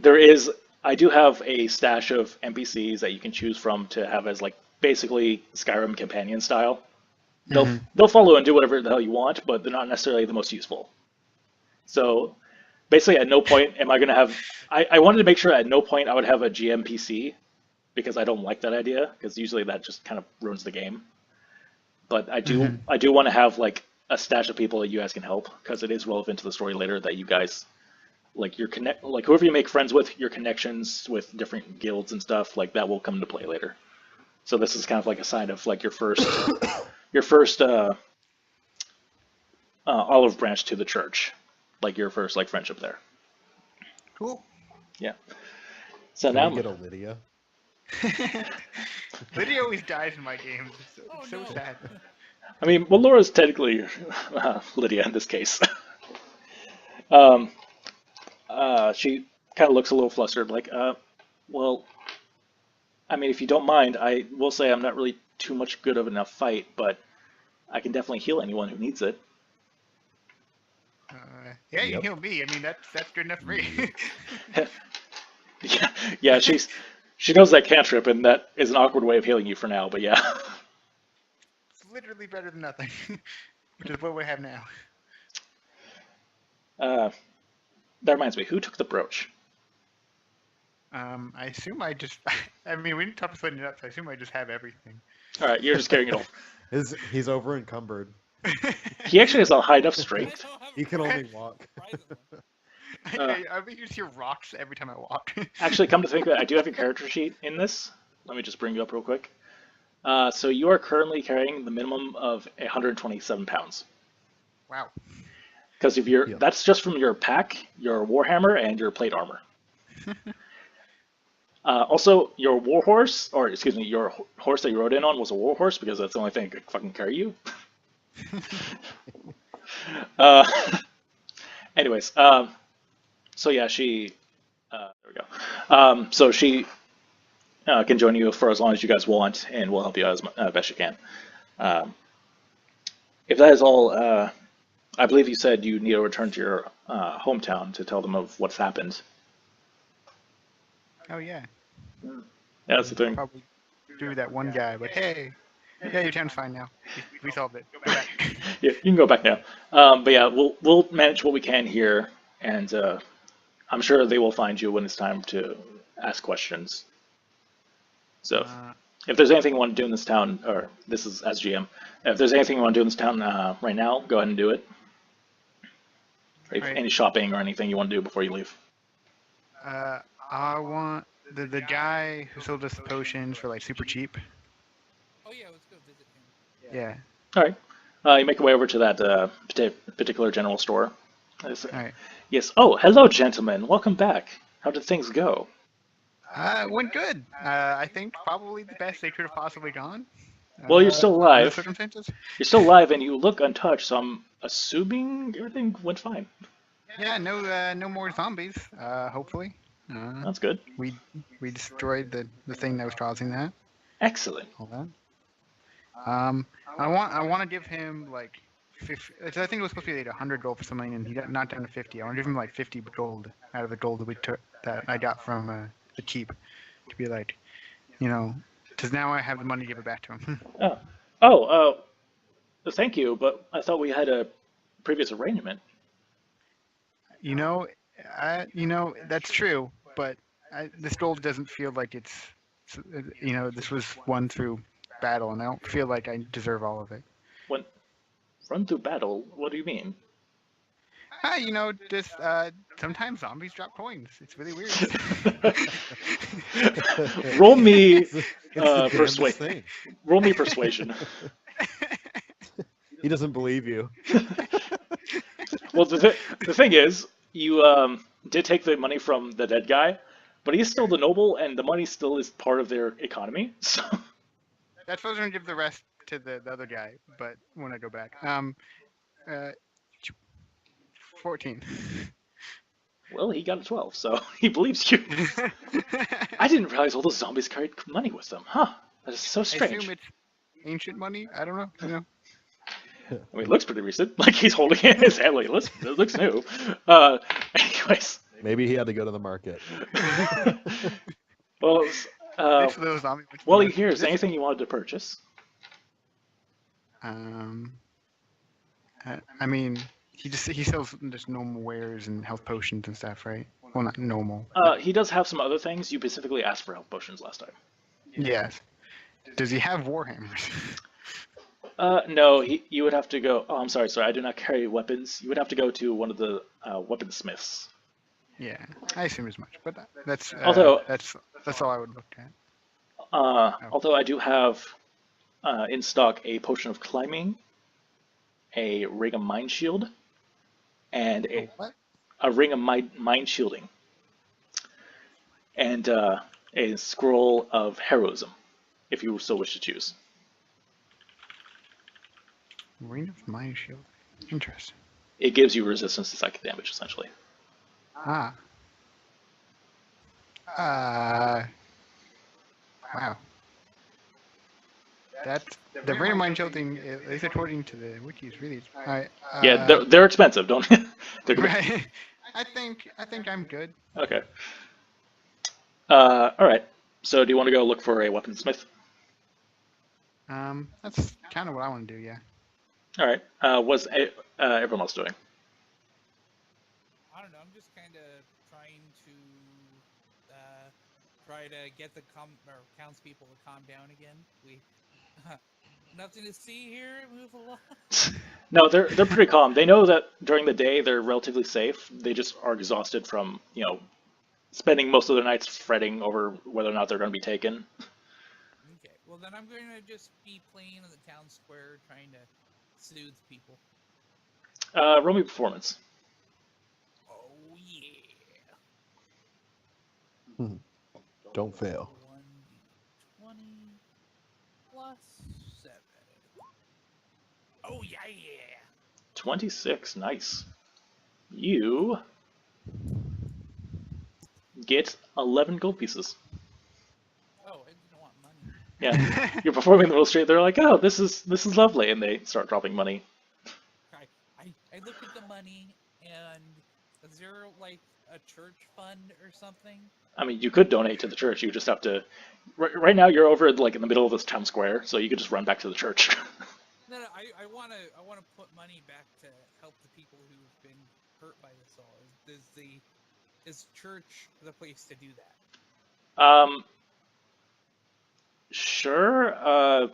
There is, I do have a stash of NPCs that you can choose from to have as like basically Skyrim companion style. They'll follow and do whatever the hell you want, but they're not necessarily the most useful. So basically, at no point am I going to have. I wanted to make sure at no point I would have a GMPC because I don't like that idea because usually that just kind of ruins the game. But I do want to have like a stash of people that you guys can help because it is relevant to the story later that you guys like like whoever you make friends with, your connections with different guilds and stuff like that will come into play later. So this is kind of like a sign of like your first olive branch to the church, like your first like friendship there. Cool. Yeah. So Can now we get a Lydia? Lydia always dies in my games. It's so, Oh, so no. sad. I mean, well, Laura's technically Lydia in this case. She kind of looks a little flustered, like, well, I mean, if you don't mind, I will say I'm not really too much good of enough fight, but I can definitely heal anyone who needs it. Yeah, you Yep. heal me. I mean, that's good enough for me. Yeah, she knows that cantrip, and that is an awkward way of healing you for now, but yeah. It's literally better than nothing, which is what we have now. That reminds me, who took the brooch? I assume I just. I mean, we didn't talk about splitting it up, so I assume I just have everything. All right, you're just carrying it all. He's over encumbered. He actually has a high enough I strength. don't have He can a only walk. surprisingly. I just hear rocks every time I walk. Actually, come to think of it, I do have your character sheet in this. Let me just bring you up real quick. So you are currently carrying the minimum of 127 pounds. Wow. Because if Yeah. that's just from your pack, your warhammer, and your plate armor. Also, your warhorse, or excuse me, your horse that you rode in on was a warhorse because that's the only thing that could fucking carry you. Anyways, so yeah, she. There we go. So she can join you for as long as you guys want, and we'll help you out as best you can. If that is all, I believe you said you need to return to your hometown to tell them of what's happened. Oh yeah. Yeah, that's the thing. Probably do that one guy, but hey, yeah, your town's fine now. We solved it. Go back. Yeah, you can go back now. But yeah, we'll manage what we can here, and I'm sure they will find you when it's time to ask questions. So if there's anything you want to do in this town, or this is as GM, if there's anything you want to do in this town right now, go ahead and do it. If Right. any shopping or anything you want to do before you leave. I want the guy who sold us the potions for like super cheap. Oh yeah, let's go visit him. Yeah. All right. You make your way over to that particular general store. All right. Yes. Oh, hello, gentlemen. Welcome back. How did things go? It went good. I think probably the best they could have possibly gone. Well, you're still under the alive. circumstances. You're still alive, and you look untouched. So I'm assuming everything went fine. Yeah. No more zombies. Hopefully. That's good. We destroyed the thing that was causing that. Excellent. All that. I want to give him like 50, I think it was supposed to be like 100 gold for something, and he got knocked down to 50. I want to give him like 50 gold out of the gold that we took that I got from the keep, to be like, because now I have the money to give it back to him. Oh, thank you, but I thought we had a previous arrangement. that's true, but this gold doesn't feel like this was won through battle, and I don't feel like I deserve all of it. When run through battle, what do you mean? Just sometimes zombies drop coins. It's really weird. Roll me It's the damnedest persuade. thing. Roll me persuasion. He doesn't believe you. Well, the thing is, you did take the money from the dead guy, but he's still the noble, and the money still is part of their economy. So That's supposed to give the rest to the other guy, but when I go back, 14. well, he got a 12, so he believes you. I didn't realize all those zombies carried money with them. Huh? That is so I strange. assume it's ancient money. I don't know. I mean, it looks pretty recent. Like he's holding it in his hand. Like, it looks new. Anyways, Maybe he had to go to the market. well, Thanks for those zombie ones. while you're here, is there anything you wanted to purchase? I mean, he sells just normal wares and health potions and stuff, right? Well, not normal. He does have some other things. You specifically asked for health potions last time. Yes. Does he have warhammers? No, you would have to go. Oh, I'm sorry. I do not carry weapons. You would have to go to one of the weaponsmiths. Yeah, I assume as much, but that's Although- that's all I would look at. Although I do have in stock a potion of climbing, a ring of mind shield, and What? a ring of mind shielding, and a scroll of heroism, if you so wish to choose. Ring of Mind Shield. Interesting. It gives you resistance to psychic damage, essentially. Ah. Wow. That's the Ring of Mind Shield thing, at least according to the wiki, is really. Alright. Yeah, they're expensive, don't they're gonna be- Right. I think I'm good. Okay. All right. So do you want to go look for a weaponsmith? That's kind of what I want to do. Yeah. All right. What's everyone else doing? I don't know. I'm just kind of trying to get the townspeople to calm down again. We nothing to see here. Move along. No, they're pretty calm. They know that during the day they're relatively safe. They just are exhausted from spending most of their nights fretting over whether or not they're going to be taken. Okay. Well, then I'm going to just be playing in the town square, trying to soothe people. Roll me performance. Oh yeah. Don't fail. 1d20 plus 7. Oh yeah. 26. Nice. You get 11 gold pieces. Oh, I didn't want money. Yeah, you're performing the real street. They're like, "Oh, this is lovely," and they start dropping money. I look at the money, and is there like a church fund or something? I mean, you could donate to the church. You just have to. Right now, you're over like in the middle of this town square, so you could just run back to the church. No, I wanna put money back to help the people who've been hurt by this all. Is church the place to do that? Sure.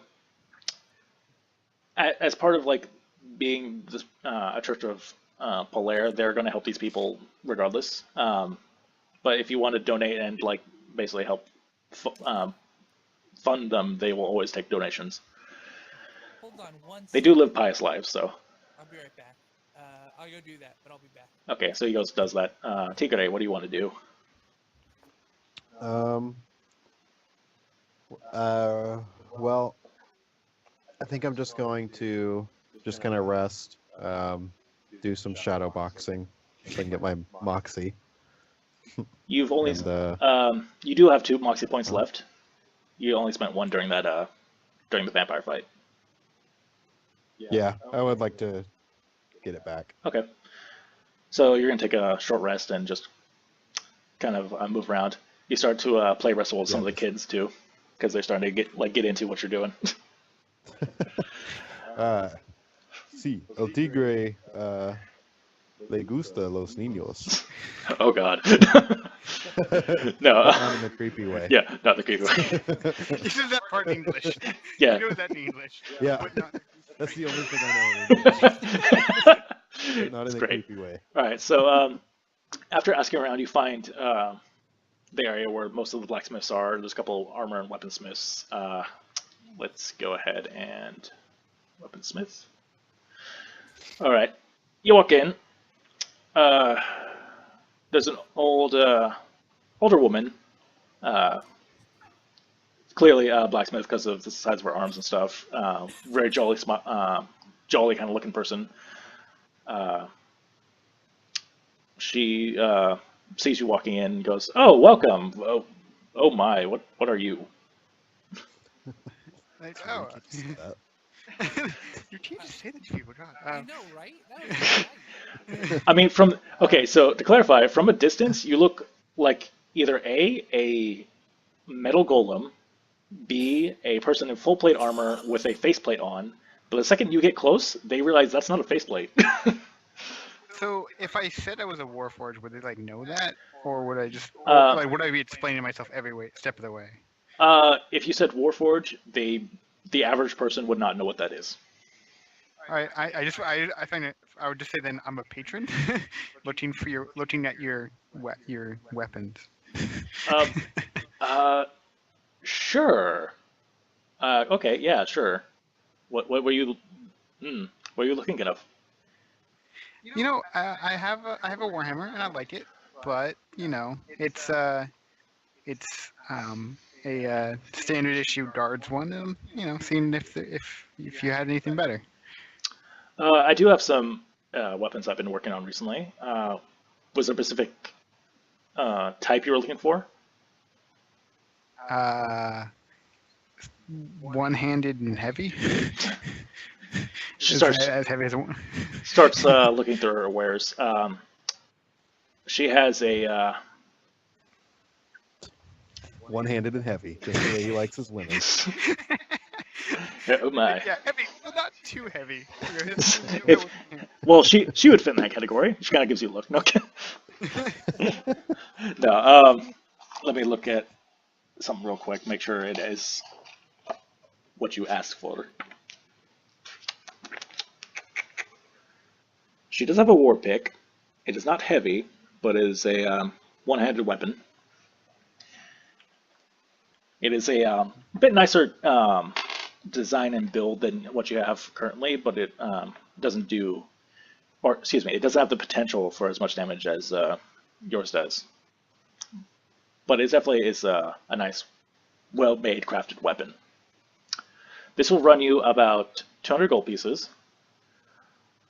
As part of like being this, a church of Polaire, they're going to help these people regardless. But if you want to donate and like basically help fund them, they will always take donations. Hold on one They do live pious lives, so. I'll be right back. I'll go do that, but I'll be back. Okay, so he goes does that. Tigre, what do you want to do? Well, I think I'm just going to just kind of rest, do some shadow boxing so I can get my moxie. You've only And, you do have 2 moxie points left. You only spent 1 during that during the vampire fight. yeah, I would like to get it back. Okay. So you're gonna take a short rest and just kind of move around. You start to play wrestle with some of the kids too, because they're starting to get into what you're doing. Sí, El Tigre Le gusta los niños. Oh God. But No. not in a creepy way. Yeah, not the creepy way. He says that part in English. Yeah. He knows that in English. Yeah. But not That's the only thing I know. In English, but not It's in a great. creepy way. All right, so after asking around, you find the area where most of the blacksmiths are. There's a couple armor and weaponsmiths. Let's go ahead and weaponsmith. All right, you walk in. There's an older woman. Clearly a blacksmith because of the size of her arms and stuff. Very jolly, jolly kind of looking person. She sees you walking in and goes, "Oh, welcome. Oh my, what are you?" like, I oh, think it's that. you can't just say that to people, God. I know, right? That was right. I mean, okay, so to clarify, from a distance, you look like either a metal golem, B, a person in full plate armor with a faceplate on, but the second you get close, they realize that's not a faceplate. So if I said I was a Warforged, would they like know that, or would I just like would I be explaining to myself every step of the way? If you said Warforge, the average person would not know what that is. All right, I find it. I would just say then I'm a patron, looking at your weapons. Sure. Okay, yeah, sure. What were you? What are you looking of? You know, I have a Warhammer and I like it, but you know, it's a standard issue guards one. You know, seeing if you had anything better. I do have some weapons I've been working on recently. Was there a specific type you were looking for? One-handed and heavy. She starts as heavy as one. starts looking through her wares. She has a One-handed and heavy, just the way he likes his women. oh my. Yeah, heavy, but not too heavy. If, well, she would fit in that category. She kind of gives you a look. No, no. Let me look at something real quick. Make sure it is what you asked for. She does have a war pick. It is not heavy, but it is a one-handed weapon. It is a bit nicer design and build than what you have currently, but it doesn't do, or excuse me, it doesn't have the potential for as much damage as yours does. But it definitely is a nice, well-made, crafted weapon. This will run you about 200 gold pieces.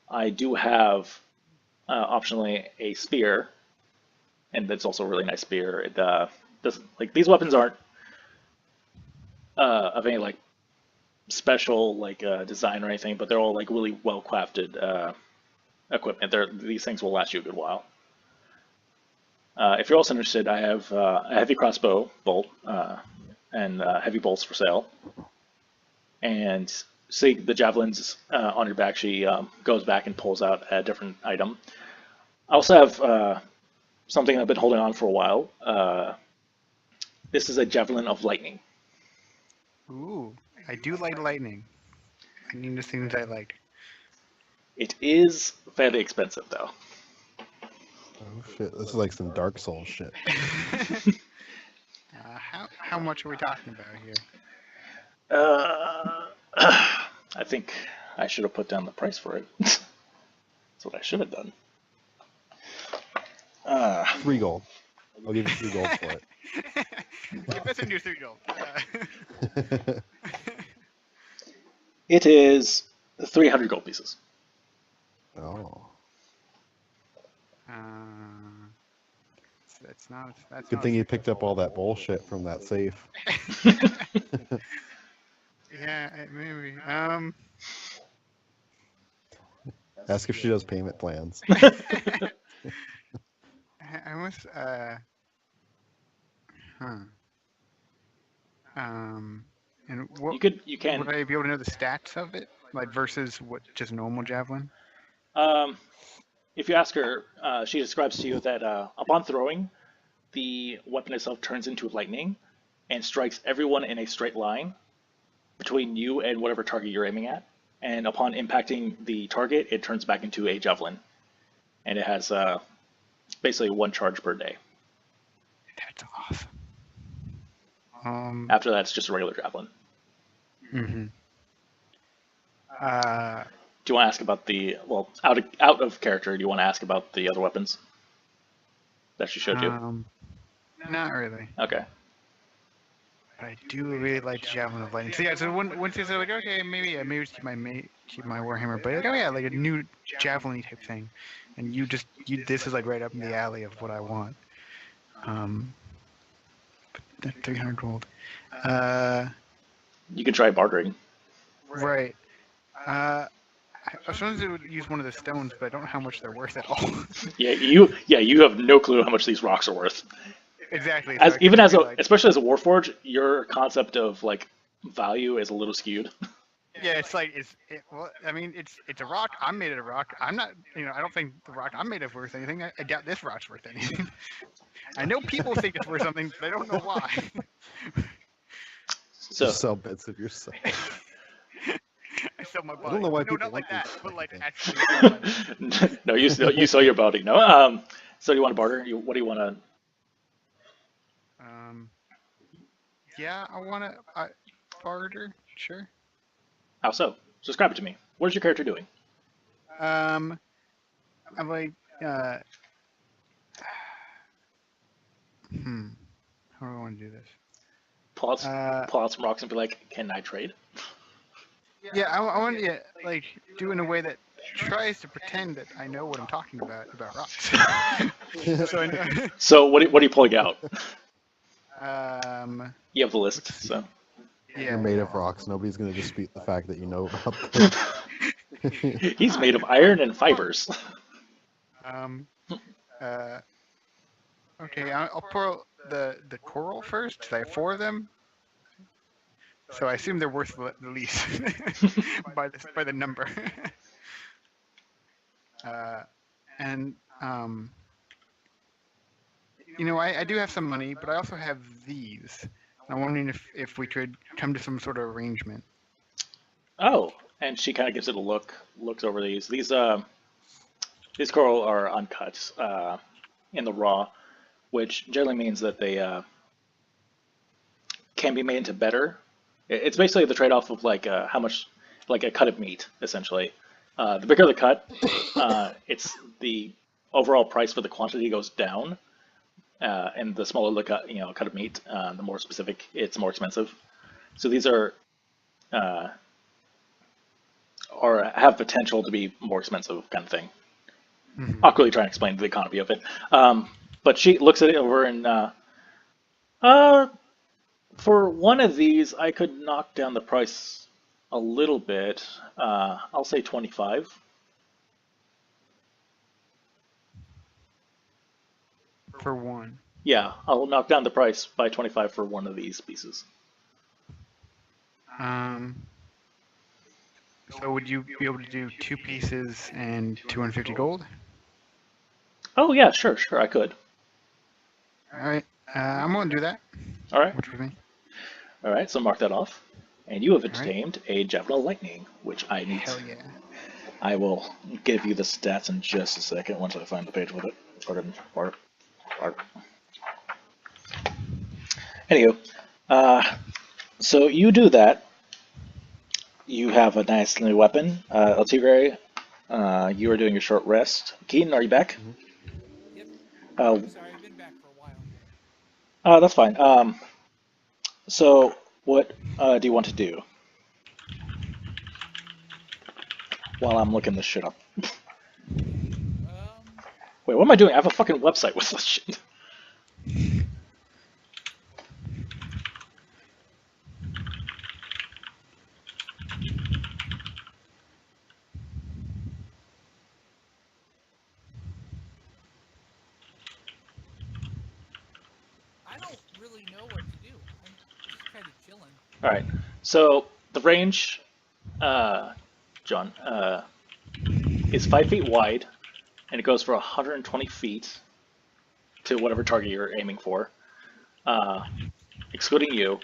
I do have optionally a spear, and it's also a really nice spear. It doesn't, like, these weapons aren't of any like special like design or anything, but they're all like really well crafted equipment. These things will last you a good while. If you're also interested, I have a heavy crossbow bolt and heavy bolts for sale. And see the javelins on your back. She goes back and pulls out a different item. I also have something I've been holding on for a while. This is a javelin of lightning. Ooh, I do like lightning. Lightning is things I like. It is fairly expensive though. Oh shit, this is like some Dark Souls shit. How much are we talking about here? I think I should have put down the price for it. That's what I should have done. 3 gold. I'll give you 3 gold for it. Give us a new 3 gold. It is 300 gold pieces. Oh. That's not. That's Good not thing you picked up all that bullshit from that safe. Yeah, maybe. Ask if she does payment plans. I must. And what You can. would I be able to know the stats of it, like versus what just normal javelin? if you ask her, she describes to you that upon throwing, the weapon itself turns into lightning and strikes everyone in a straight line between you and whatever target you're aiming at. And upon impacting the target, it turns back into a javelin. And it has basically 1 charge per day. That's awesome. After that, it's just a regular javelin. Mm-hmm. Do you want to ask about the, well, out of character, do you want to ask about the other weapons that she showed you? Not really. Okay. But I do really like the Javelin of Lightning. So yeah, so once you say like, okay, maybe just keep my Warhammer, but like, oh yeah, like a new javelin type thing, and this is like right up in the alley of what I want. But 300 gold. You can try bartering. Right. I was wondering if it would use one of the stones, but I don't know how much they're worth at all. You have no clue how much these rocks are worth. Exactly. So Especially as a Warforged, your concept of like value is a little skewed. Yeah, it's like well, I mean, it's a rock. I'm made of rock. I'm not, I don't think the rock I'm made of worth anything. I doubt this rock's worth anything. I know people think it's worth something, but I don't know why. So you sell bits of yourself. I sell my body. I don't know why no, people not like that, but like things. actually. No, you sell your body. No. So do you want to barter? What do you want to? Yeah, I want to barter. Sure. How so? Describe it to me. What is your character doing? I'm like, how do I want to do this? Pull out some rocks and be like, "Can I trade?" Yeah, I want to like do in a way that tries to pretend that I know what I'm talking about rocks. So I know. So what are you pulling out? You have the list, so. Yeah. You're made of rocks. Nobody's gonna dispute the fact that you know about them. He's made of iron and fibers. Okay, I'll pour the coral first. I have 4 of them. So I assume they're worth the least by the number. And I do have some money, but I also have these. I'm wondering if we could come to some sort of arrangement. Oh, and she kind of gives it a look, looks over these. These coral are uncut in the raw, which generally means that they can be made into better. It's basically the trade-off of like how much, like a cut of meat, essentially. The bigger the cut, it's the overall price for the quantity goes down. And the smaller the cut of meat, the more specific, it's more expensive. So these are or have potential to be more expensive, kind of thing. Mm-hmm. Awkwardly trying to explain the economy of it. But she looks at it over and for one of these, I could knock down the price a little bit. I'll say 25. For one. Yeah, I'll knock down the price by 25 for one of these pieces. So would you be able to do 2 pieces and 250 gold? Oh yeah, sure, I could. All right, I'm gonna do that. All right. Which with me? All right, so mark that off. And you have obtained a Javelin of Lightning, which I need. Hell yeah. I will give you the stats in just a second once I find the page with it. Anywho, so you do that. You have a nice new weapon. Altigre, you are doing your short rest. Keaton, are you back? Yep. Oh, Sorry, I've been back for a while. that's fine. So what do you want to do? While I'm looking this shit up. Wait, what am I doing? I have a fucking website with this shit. I don't really know what to do. I'm just kind of chilling. All right. So the range, John, is 5 feet wide and it goes for 120 feet to whatever target you're aiming for, uh, excluding you.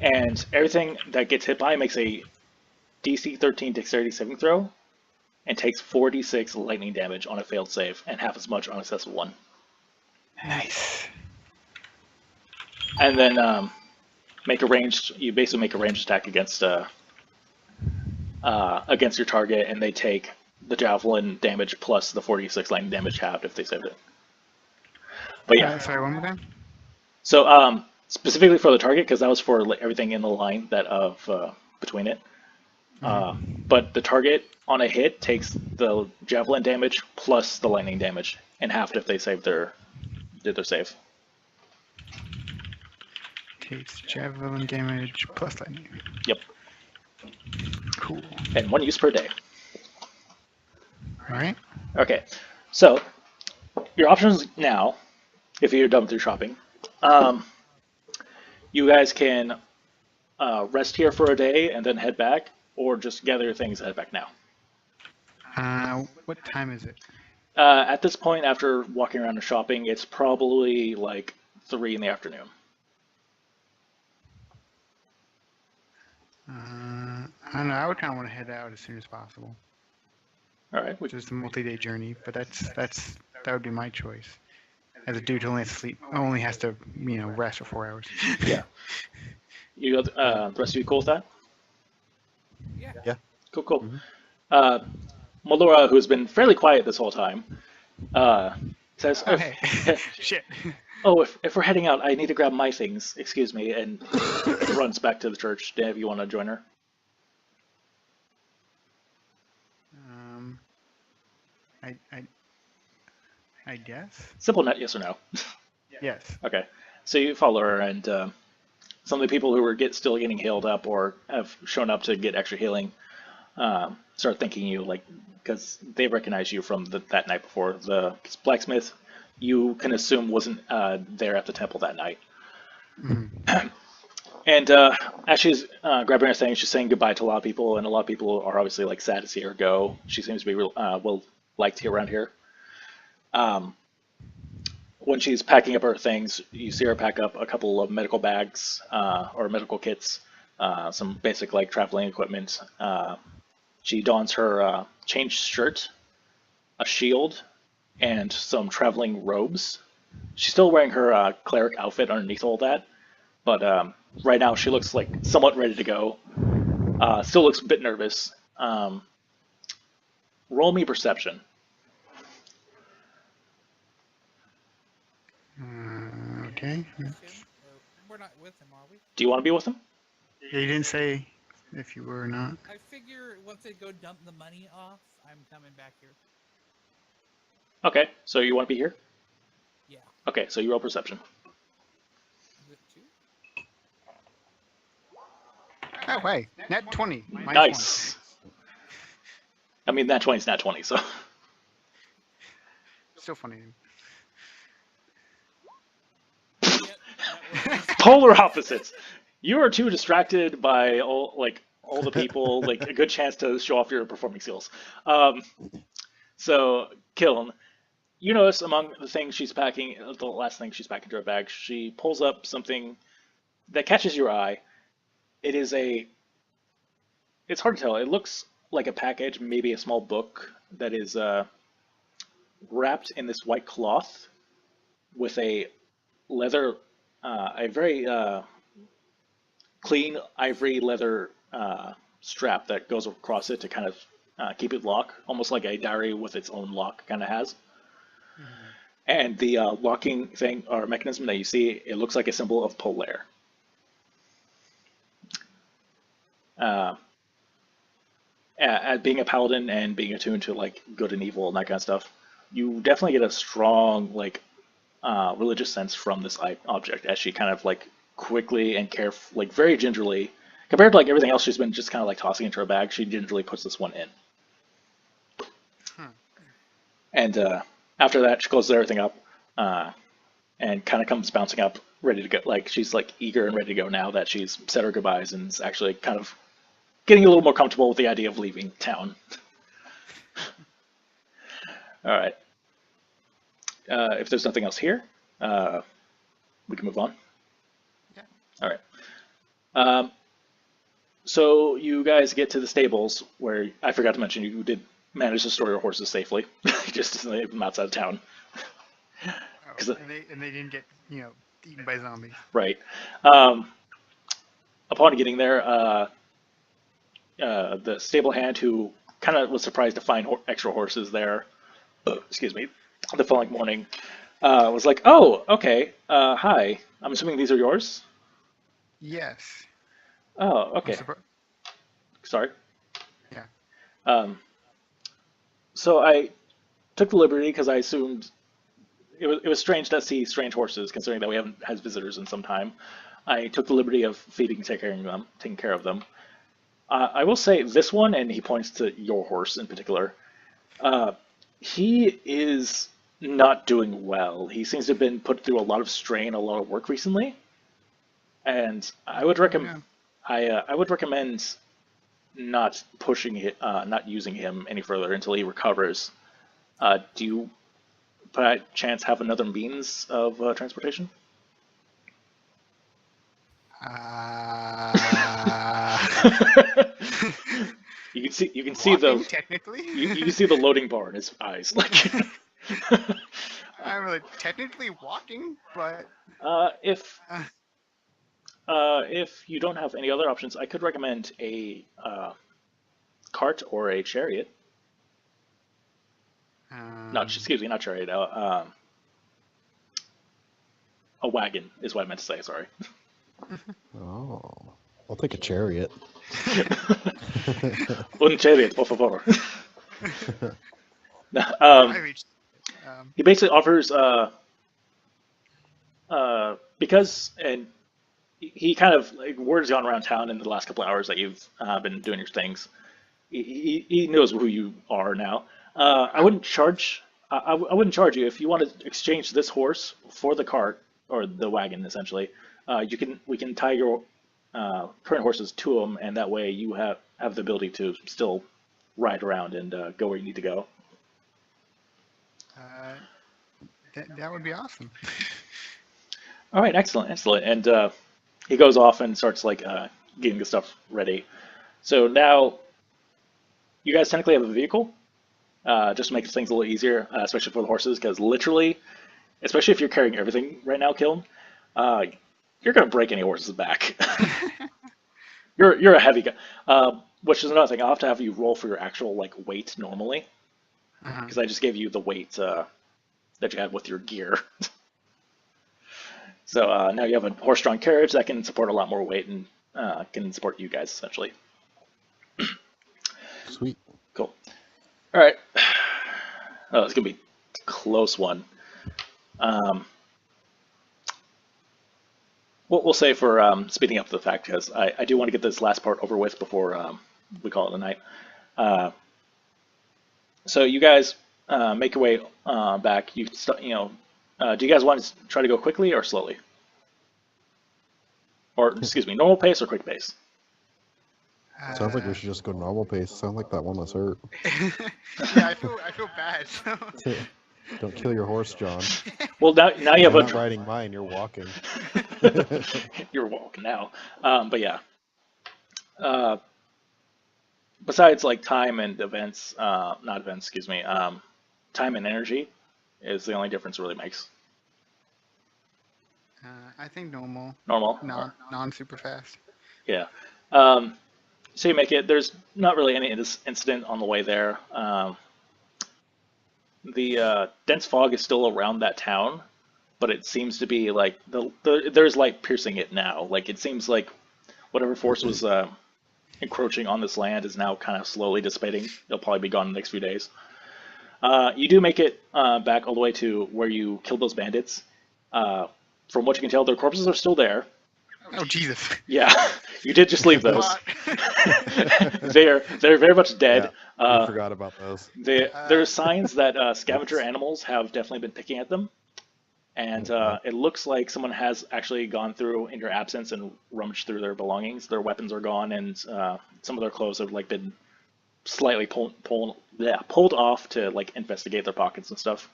And everything that gets hit by makes a DC 13 Dexterity saving throw, and takes 4d6 lightning damage on a failed save, and half as much on a successful one. Nice. And then you basically make a ranged attack against your target, and they take the javelin damage plus the 4d6 lightning damage halved if they saved it. But yeah. Sorry, one more time. So specifically for the target, because that was for everything in the line that of between it. But the target on a hit takes the javelin damage plus the lightning damage, and halved if they did their save. Takes javelin damage plus lightning. Yep. Cool. And 1 use per day. All right. Okay, so your options now, if you're done with your shopping, you guys can rest here for a day and then head back, or just gather your things and head back now. What time is it? At this point, after walking around and shopping, it's probably like 3 in the afternoon. I don't know. I would kind of want to head out as soon as possible. All right. Which is a multi-day journey, but that would be my choice. As a dude who only has to rest for 4 hours. Yeah. You the rest of you cool with that? Yeah. Yeah. Cool, cool. Mhm. Melora, who's been fairly quiet this whole time, says, Oh, hey. Shit. "Oh, if we're heading out, I need to grab my things. Excuse me," and runs back to the church. Dave, you want to join her? I guess. Simple net, yes or no. Yes. Okay, so you follow her, and some of the people who were still getting healed up or have shown up to get extra healing start thanking you, like, because they recognize you from that night before. The blacksmith, you can assume, wasn't there at the temple that night. Mm-hmm. And as she's grabbing her things, she's saying goodbye to a lot of people, and a lot of people are obviously like sad to see her go. She seems to be well liked here around here. When she's packing up her things, you see her pack up a couple of medical bags or medical kits, some basic like traveling equipment. She dons her changed shirt, a shield, and some traveling robes. She's still wearing her cleric outfit underneath all that, but right now she looks like somewhat ready to go. Still looks a bit nervous. Roll me perception. Okay. We're not with him, are we? Do you want to be with him? Yeah, you didn't say if you were or not. I figure once they go dump the money off, I'm coming back here. Okay, so you want to be here? Yeah. Okay, so you roll perception. Is it 2? Oh, hey. Net 20. Minus Nice. I mean, nat 20 is nat 20, so. 1. Still funny. Yep, that was Polar opposites. You are too distracted by all the people, like a good chance to show off your performing skills. So, Kiln, you notice among the things she's packing, the last thing she's packing to her bag, she pulls up something that catches your eye. It's hard to tell. It looks like a package, maybe a small book that is wrapped in this white cloth with a leather, a very clean ivory leather strap that goes across it to kind of keep it locked, almost like a diary with its own lock kind of has. Mm-hmm. And the locking thing or mechanism that you see, it looks like a symbol of Polaire. At being a paladin and being attuned to like good and evil and that kind of stuff, you definitely get a strong religious sense from this object as she kind of like quickly and very gingerly, compared to like everything else she's been just kind of like tossing into her bag, she gingerly puts this one in. And after that, she closes everything up and kind of comes bouncing up, ready to go. Like she's like eager and ready to go now that she's said her goodbyes and is actually kind of getting a little more comfortable with the idea of leaving town. All right. If there's nothing else here, we can move on. Yeah. All right. Um, so you guys get to the stables where I forgot to mention you did manage to store your horses safely, just to leave them outside of town. Oh, 'Cause and they didn't get eaten by zombies. right. Um, upon getting there, the stable hand who kind of was surprised to find extra horses there, excuse me, the following morning, was like, "Oh, okay. Hi. I'm assuming these are yours." Yes. Oh, I'm okay. surprised. Sorry. Yeah. Um, so I took the liberty because I assumed it was strange to see strange horses, considering that we haven't had visitors in some time. I took the liberty of feeding, taking care of them. I will say this one, and he points to your horse in particular. Uh, he is not doing well. He seems to have been put through a lot of strain, a lot of work recently, and I would Oh recommend no. I would recommend not pushing it, not using him any further until he recovers. Do you, by chance, have another means of transportation? You can see Walking, the technically. you can see the loading bar in his eyes. Like, I'm like technically walking, but if uh, if you don't have any other options, I could recommend a cart or a chariot. Not, um, excuse me, not chariot. A wagon is what I meant to say. Sorry. Oh, I'll take a chariot. Un chariot, por favor. I reached. He basically offers because and he kind of like word's gone around town in the last couple of hours that you've been doing your things. He knows who you are now. I wouldn't charge. I wouldn't charge you if you want to exchange this horse for the cart or the wagon. Essentially, we can tie your current horses to them, and that way you have the ability to still ride around and go where you need to go. That would be awesome. All right, excellent, excellent. And he goes off and starts like getting the stuff ready. So now you guys technically have a vehicle, just to make things a little easier, especially for the horses, because literally, especially if you're carrying everything right now, Kiln, you're gonna break any horse's back. You're a heavy guy, which is another thing. I'll have to have you roll for your actual like weight normally, Uh-huh. because I just gave you the weight that you had with your gear. So now you have a horse-drawn carriage that can support a lot more weight and can support you guys essentially. Sweet. Cool. All right. Oh, it's gonna be a close one. Um, we'll say for speeding up the fact, because I do want to get this last part over with before we call it a night. So you guys make your way back. Do you guys want to try to go quickly or slowly? Or excuse me, normal pace or quick pace? Sounds like we should just go normal pace. Sounds like that one was hurt. Yeah, I feel bad. So. Don't kill your horse, John. Well, now you have You're a not riding mine. You're walking. you're walking now. But yeah. Besides like time and events, not events, excuse me, time and energy is the only difference it really makes. I think normal, Normal. non super fast. Yeah. So you make it. There's not really any incident on the way there. The dense fog is still around that town, but it seems to be like there's light piercing it now. Like it seems like whatever force was encroaching on this land is now kind of slowly dissipating. They'll probably be gone in the next few days. You do make it back all the way to where you killed those bandits. From what you can tell, their corpses are still there. Oh Jesus! Yeah, you did just leave those. What? they're very much dead. I forgot about those. There are signs that scavenger animals have definitely been picking at them, and it looks like someone has actually gone through in your absence and rummaged through their belongings. Their weapons are gone, and some of their clothes have like been slightly pulled off to like investigate their pockets and stuff.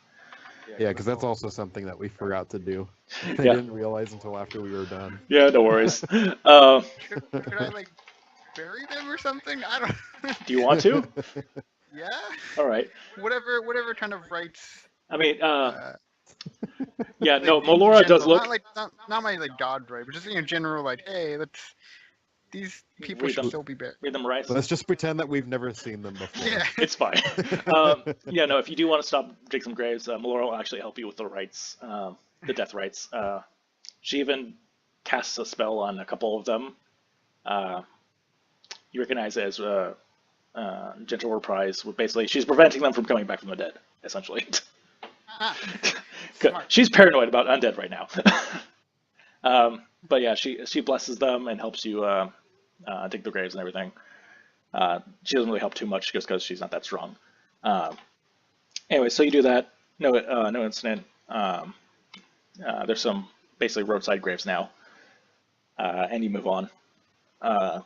Yeah, because that's also something that we forgot to do. I Yeah. didn't realize until after we were done. Yeah, no worries. Could I like bury them or something? I don't. Do you want to? Yeah. All right. Whatever kind of rights. I mean, yeah, Like, no, in Melora does general, look. not like not my like god right, but just in general, like, hey, these people Read should them. still be buried. Read them right. Let's just pretend that we've never seen them before. Yeah. It's fine. Yeah, no, if you do want to stop dig some graves, Melora will actually help you with the rites, the death rites. She even casts a spell on a couple of them. You recognize it as Gentle Reprise. Basically, she's preventing them from coming back from the dead, essentially. Ah, Good. smart. She's paranoid about undead right now. But yeah, she blesses them and helps you dig the graves and everything. She doesn't really help too much just because she's not that strong. Anyway, so you do that. No incident. There's some basically roadside graves now, and you move on. At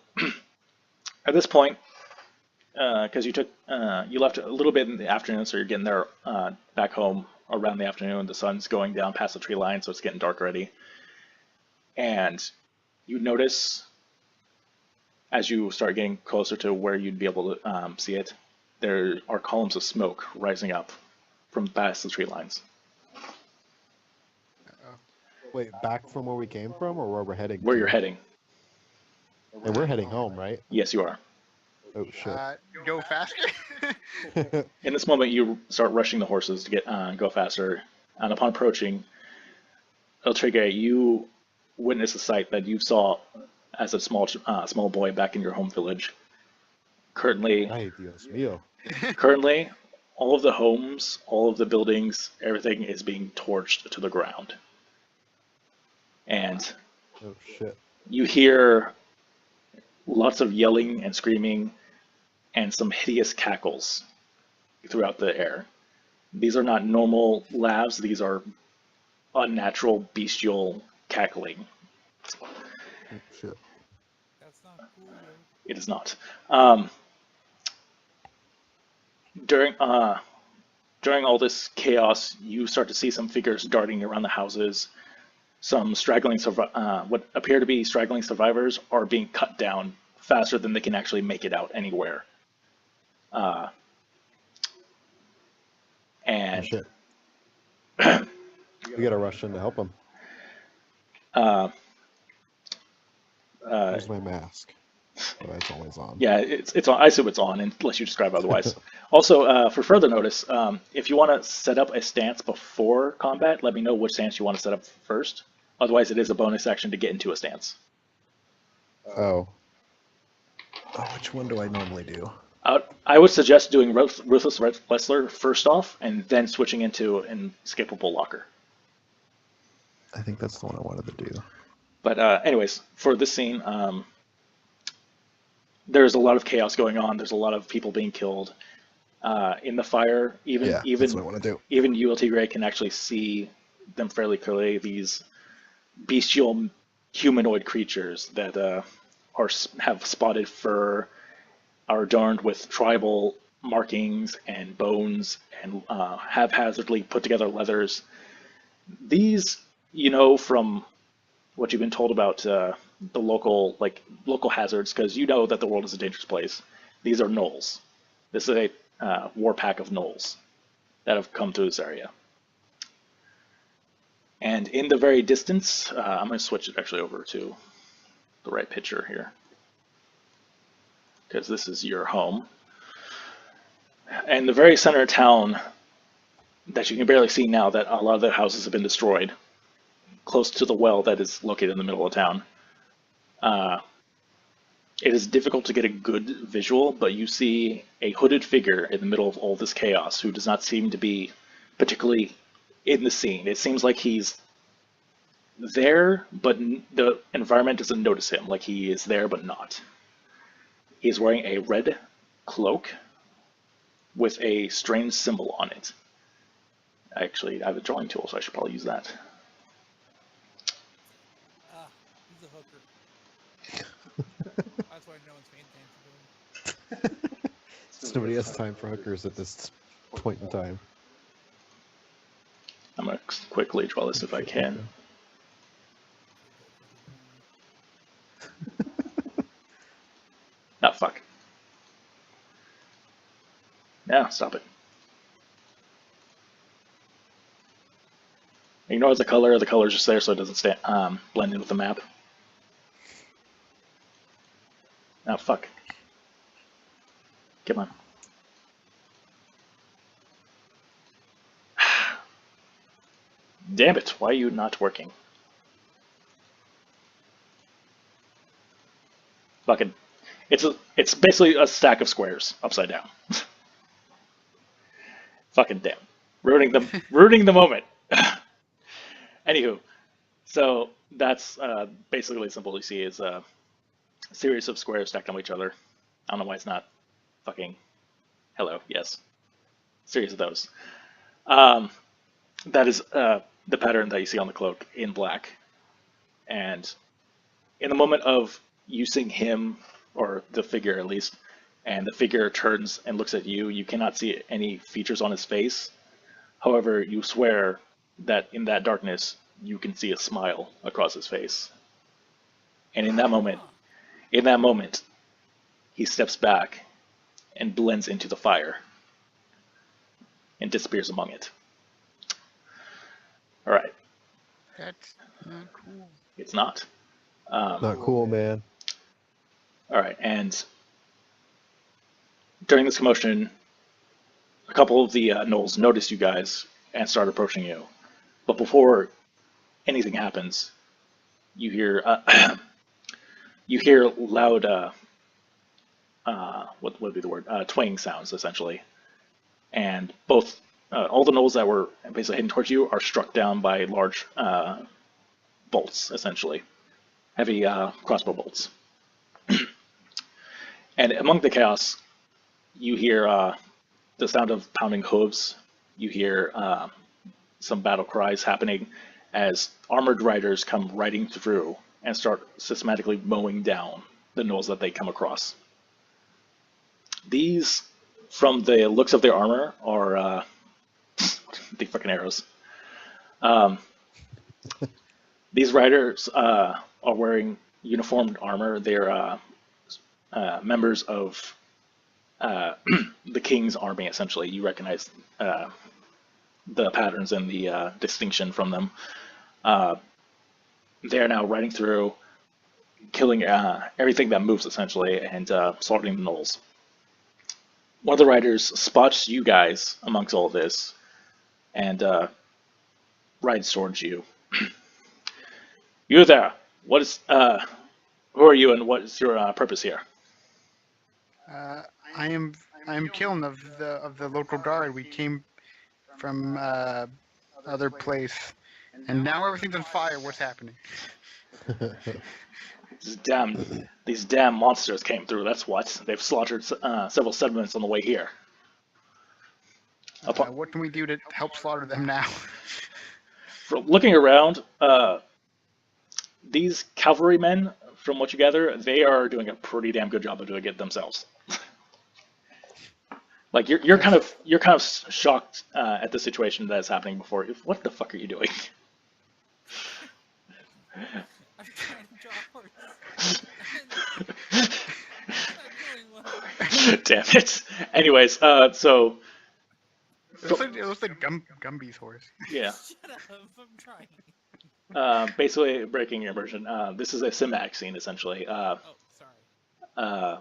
this point, because you left a little bit in the afternoon, so you're getting there back home around the afternoon. The sun's going down past the tree line, so it's getting dark already. And you notice, as you start getting closer to where you'd be able to see it, there are columns of smoke rising up from past the tree lines. Wait, back from where we came from, or where we're heading? Where to? you're heading. And we're heading home, right? Yes, you are. Oh shit. Go faster. In this moment, you start rushing the horses to get go faster. And upon approaching, Eltrige, you witness a sight that you saw as a small boy back in your home village. Currently, Ay, Dios mío. Currently, all of the homes, all of the buildings, everything is being torched to the ground. And Oh shit. you hear lots of yelling and screaming and some hideous cackles throughout the air. These are not normal laughs, these are unnatural, bestial cackling. Oh shit. That's not cool. Yo. It is not. During all this chaos, you start to see some figures darting around the houses. Some what appear to be straggling survivors are being cut down faster than they can actually make it out anywhere. Oh And shit. We gotta rush in to help them. Where's my mask? Oh, it's always on. yeah, it's on. I assume it's on unless you describe otherwise. Also, for further notice, if you want to set up a stance before combat, let me know which stance you want to set up first. Otherwise, it is a bonus action to get into a stance. Oh. Oh, which one do I normally do? I would suggest doing Ruthless Wrestler first off, and then switching into an Escapable Locker. I think that's the one I wanted to do. But anyways, for this scene, there's a lot of chaos going on. There's a lot of people being killed. In the fire, Yeah, that's what I want to do. even ULT Gray can actually see them fairly clearly. These bestial humanoid creatures that have spotted fur, are adorned with tribal markings and bones, and haphazardly put together leathers. These, from what you've been told about the local hazards, because you know that the world is a dangerous place. These are gnolls. This is a war pack of gnolls that have come to this area. And in the very distance, I'm going to switch it actually over to the right picture here, because this is your home. And the very center of town that you can barely see now, that a lot of the houses have been destroyed, close to the well that is located in the middle of town. It is difficult to get a good visual, but you see a hooded figure in the middle of all this chaos who does not seem to be particularly in the scene. It seems like he's there, but the environment doesn't notice him, like he is there but not. He's wearing a red cloak with a strange symbol on it. Actually, I have a drawing tool, so I should probably use that. He's a hooker. That's why no one's paying attention to him. Nobody has time for hookers at this point in time. I'm gonna quickly draw this if I can. Oh, fuck. Yeah, stop it. Ignore the color. The color's just there so it doesn't blend in with the map. Oh, fuck. Come on. Damn it, why are you not working? Fucking, it's basically a stack of squares upside down. Fucking damn, ruining the moment. Anywho, so that's basically simple. You see is a series of squares stacked on each other. I don't know why it's not fucking hello. Yes, series of those. That is the pattern that you see on the cloak in black. And in the moment of using him, or the figure at least, and the figure turns and looks at you, you cannot see any features on his face. However, you swear that in that darkness, you can see a smile across his face. And in that moment, he steps back and blends into the fire and disappears among it. All right. That's not cool. It's not. Not cool, man. All right, and during this commotion, a couple of the gnolls notice you guys and start approaching you. But before anything happens, you hear loud what would be the word? Twanging sounds, essentially, and both all the gnolls that were basically heading towards you are struck down by large bolts, essentially, heavy crossbow bolts. And among the chaos, you hear the sound of pounding hooves. You hear some battle cries happening as armored riders come riding through and start systematically mowing down the gnolls that they come across. These, from the looks of their armor, are the fucking arrows. These riders are wearing uniformed armor. They're members of the king's army, essentially. You recognize the patterns and the distinction from them. They're now riding through, killing everything that moves, essentially, and slaughtering the gnolls. One of the riders spots you guys amongst all of this and rides towards you. You there. What is? Who are you, and what is your purpose here? I am Kiln of the local guard. We came from other place, and now everything's on fire. What's happening? These damn monsters came through. That's what. They've slaughtered several settlements on the way here. What can we do to help slaughter them now? From looking around, these cavalrymen, from what you gather, they are doing a pretty damn good job of doing it themselves. Like you're kind of shocked at the situation that is happening before you. What the fuck are you doing? I'm trying to draw a horse. It's not going well. Damn it. Anyways, so It looks like Gumby's horse. yeah. Shut up, I'm trying. Basically breaking your immersion. This is a cinematic scene, essentially. Oh, sorry.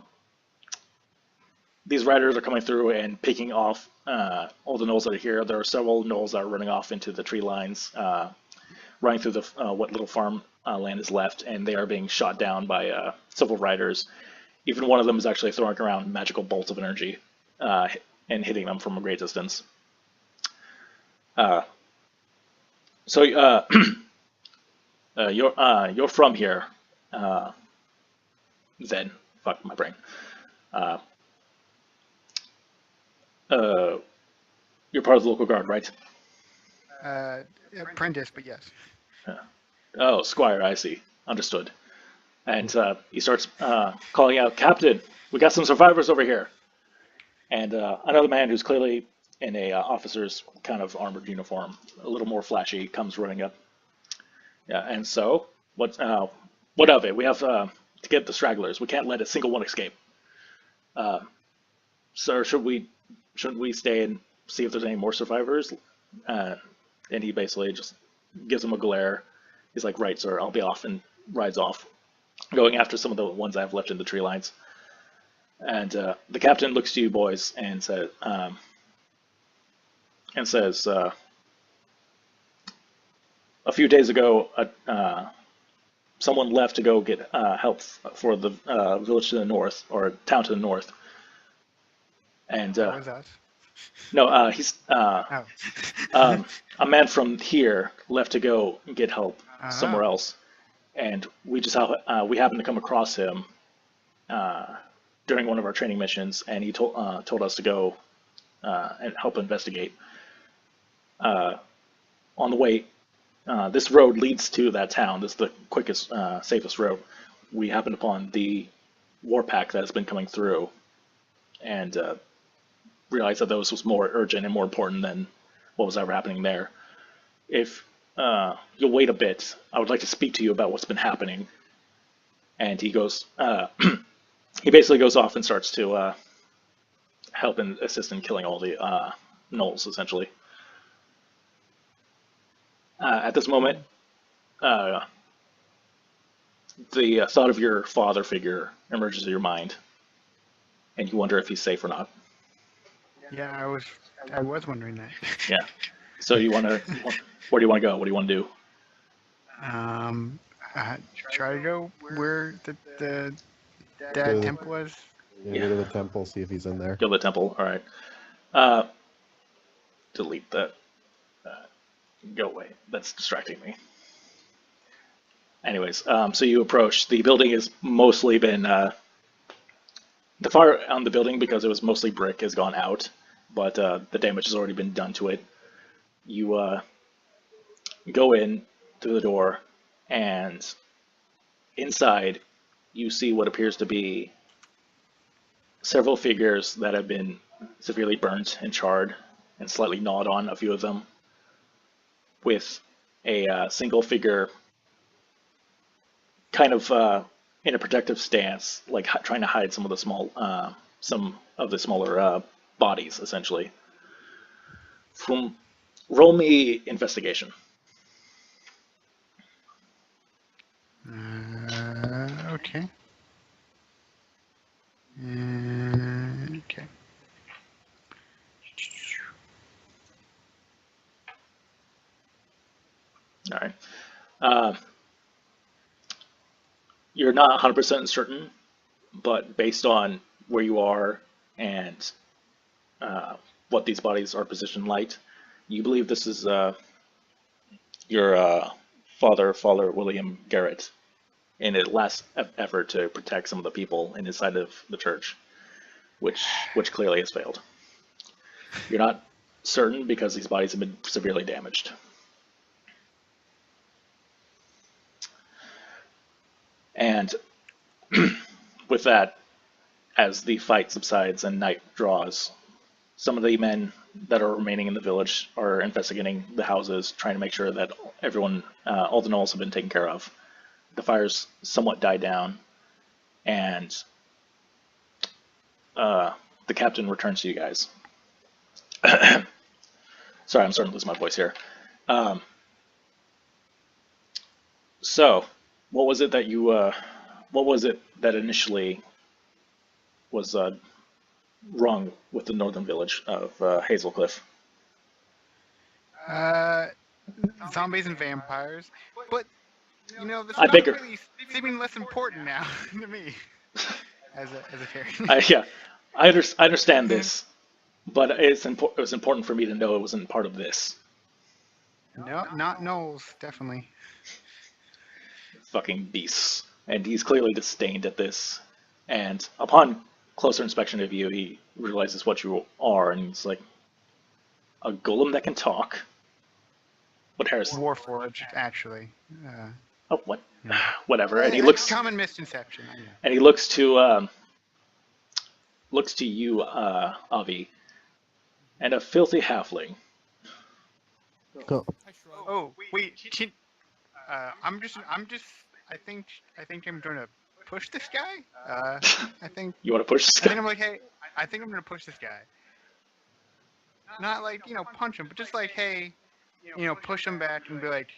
These riders are coming through and picking off all the gnolls that are here. There are several gnolls that are running off into the tree lines, running through the what little farm land is left, and they are being shot down by several riders. Even one of them is actually throwing around magical bolts of energy and hitting them from a great distance. So you're from here, then. Fuck my brain. You're part of the local guard, right? Apprentice, but yes. Oh, Squire, I see. Understood. And he starts calling out, Captain, we got some survivors over here. and another man who's clearly in a officer's kind of armored uniform, a little more flashy, comes running up. Yeah, and so what of it? We have to get the stragglers. We can't let a single one escape. Uh, Sir, shouldn't we stay and see if there's any more survivors? Uh, and he basically just gives him a glare. He's like, right, sir, I'll be off, and rides off, going after some of the ones I have left in the tree lines. And the captain looks to you boys and says, a few days ago, someone left to go get help for the village to the north, or town to the north. And That was us. no, he's Oh. a man from here left to go get help somewhere Oh. else, and we happened to come across him during one of our training missions, and he told us to go and help investigate. On the way, this road leads to that town. This is the quickest, safest road. We happened upon the warpack that has been coming through, and realized that those was more urgent and more important than what was ever happening there. If you'll wait a bit, I would like to speak to you about what's been happening. And he goes, he basically goes off and starts to help and assist in killing all the gnolls, essentially. At this moment, the thought of your father figure emerges in your mind, and you wonder if he's safe or not. Yeah, I was wondering that. Yeah. So where do you want to go? What do you want to do? Try to go where the Go dad to temple was. Yeah, go to the temple, see if he's in there. Go to the temple. All right. Delete that. Go away. That's distracting me. Anyways, so you approach. The building has mostly been the fire on the building, because it was mostly brick, has gone out, but the damage has already been done to it. You go in through the door, and inside you see what appears to be several figures that have been severely burnt and charred and slightly gnawed on, a few of them, with a single figure kind of in a protective stance, like trying to hide some of the smaller bodies, essentially. Roll me investigation. Okay. Okay. All right. You're not 100% certain, but based on where you are and what these bodies are positioned like, you believe this is your father, William Garrett, in a last effort to protect some of the people inside of the church, which clearly has failed. You're not certain because these bodies have been severely damaged. And with that, as the fight subsides and night draws, some of the men that are remaining in the village are investigating the houses, trying to make sure that everyone, all the gnolls have been taken care of. The fires somewhat died down, and the captain returns to you guys. Sorry, I'm starting to lose my voice here. So, what was it that initially was wrong with the northern village of Hazelcliff? Zombies and vampires, but you know, this I is figure- really seeming less important now to me as a fairy. Yeah, I understand this, but it was important for me to know it wasn't part of this. No, not Knowles, definitely. Fucking beasts. And he's clearly disdained at this. And upon closer inspection of you, he realizes what you are, and he's like, a golem that can talk? What Harrison? Warforged, actually. Oh, what? Whatever. And he looks. Common misconception. I know. And he looks to looks to you, Avi, and a filthy halfling. Oh, I shrug. Oh, wait. I'm just. I think I'm going to push this guy. I think. You want to push this I think guy? I'm like, hey. I think I'm going to push this guy. Not like punch him, but just like, hey, push him back and be like,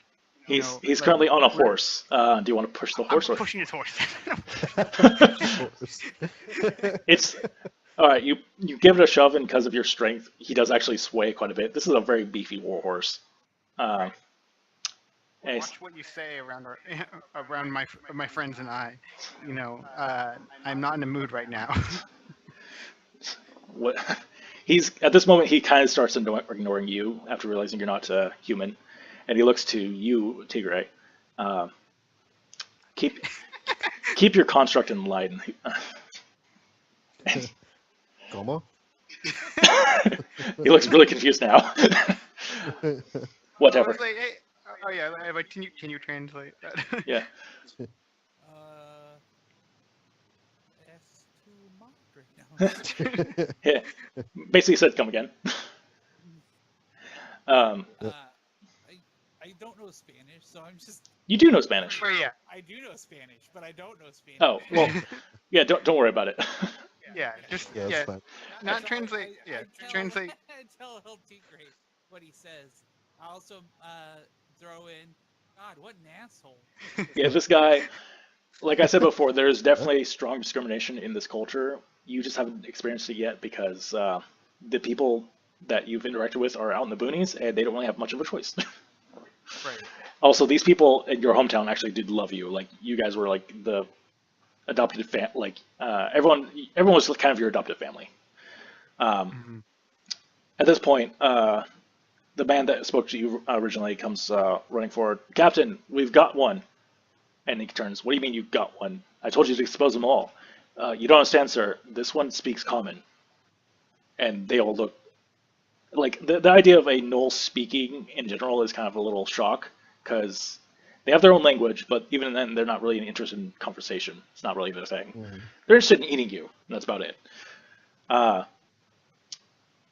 He's like, currently on a we're- horse. Do you want to push the I'm horse? Or... pushing his horse. of course. It's all right. You give it a shove, and because of your strength, he does actually sway quite a bit. This is a very beefy war horse. And it's- Watch what you say around around my friends and I. I'm not in the mood right now. what he's at this moment, he kind of starts ignoring you after realizing you're not human, and he looks to you, Tigray. Keep keep your construct in line. Como? He looks really confused now. I Whatever. was like, hey, oh yeah, like, can you translate that? Yeah. S to Madrid. No. Yeah. Basically said, "Come again." I don't know Spanish, so I'm just. You do know Spanish. Oh yeah, I do know Spanish, but I don't know Spanish. Oh well. Yeah. Don't worry about it. yeah, just Yeah, it's yeah, fine. not So translate. I Yeah, tell, translate. I tell El Tigre what he says. I also throw in, God, what an asshole. Yeah. This guy. Like I said before, there's definitely strong discrimination in this culture. You just haven't experienced it yet because the people that you've interacted with are out in the boonies and they don't really have much of a choice. Right. Also, these people in your hometown actually did love you. Like you guys were like the adopted like everyone was kind of your adopted family. Mhm. At this point, the man that spoke to you originally comes running forward. Captain, we've got one. And he turns, what do you mean you got one? I told you to expose them all. You don't understand, sir. This one speaks common. And they all look like the idea of a Knoll speaking in general is kind of a little shock because they have their own language, but even then they're not really interested in conversation. It's not really their thing. Mhm. They're interested in eating you, and that's about it.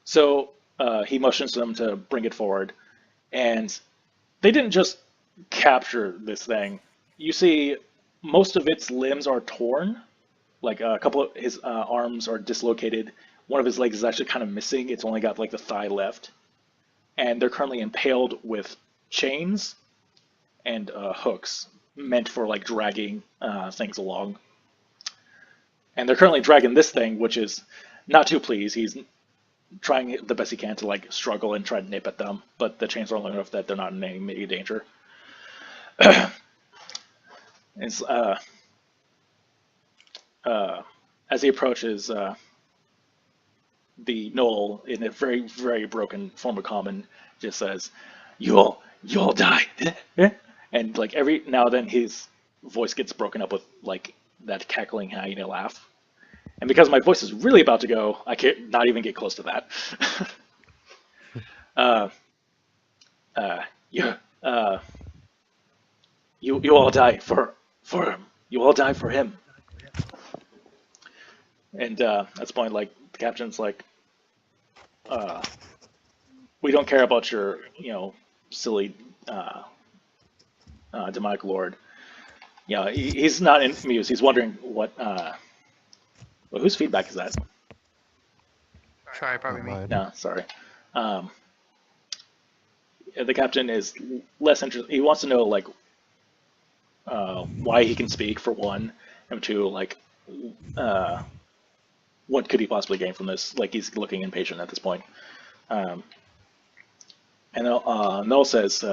So he motions to them to bring it forward, and they didn't just capture this thing. You see, most of its limbs are torn. Like a couple of his arms are dislocated. One of his legs is actually kind of missing. It's only got like the thigh left. And they're currently impaled with chains and hooks meant for like dragging things along. And they're currently dragging this thing, which is not too pleased. He's trying the best he can to like struggle and try to nip at them, but the chains are long enough that they're not in any immediate danger. It's, as he approaches, the Knoll, in a very, very broken form of common, just says, "You all die," and like every now and then his voice gets broken up with like that cackling hyena laugh. And because my voice is really about to go, I can't not even get close to that. Yeah, you all die for him. You all die for him. And at this point, like the captain's like, we don't care about your, silly demonic lord. Yeah, he's not amused. He's wondering what. Well, whose feedback is that? Sorry, probably Not me. mine. No, sorry. The captain is less interested. He wants to know like why he can speak for one, and two, like what could he possibly gain from this? Like he's looking impatient at this point. And Noel says,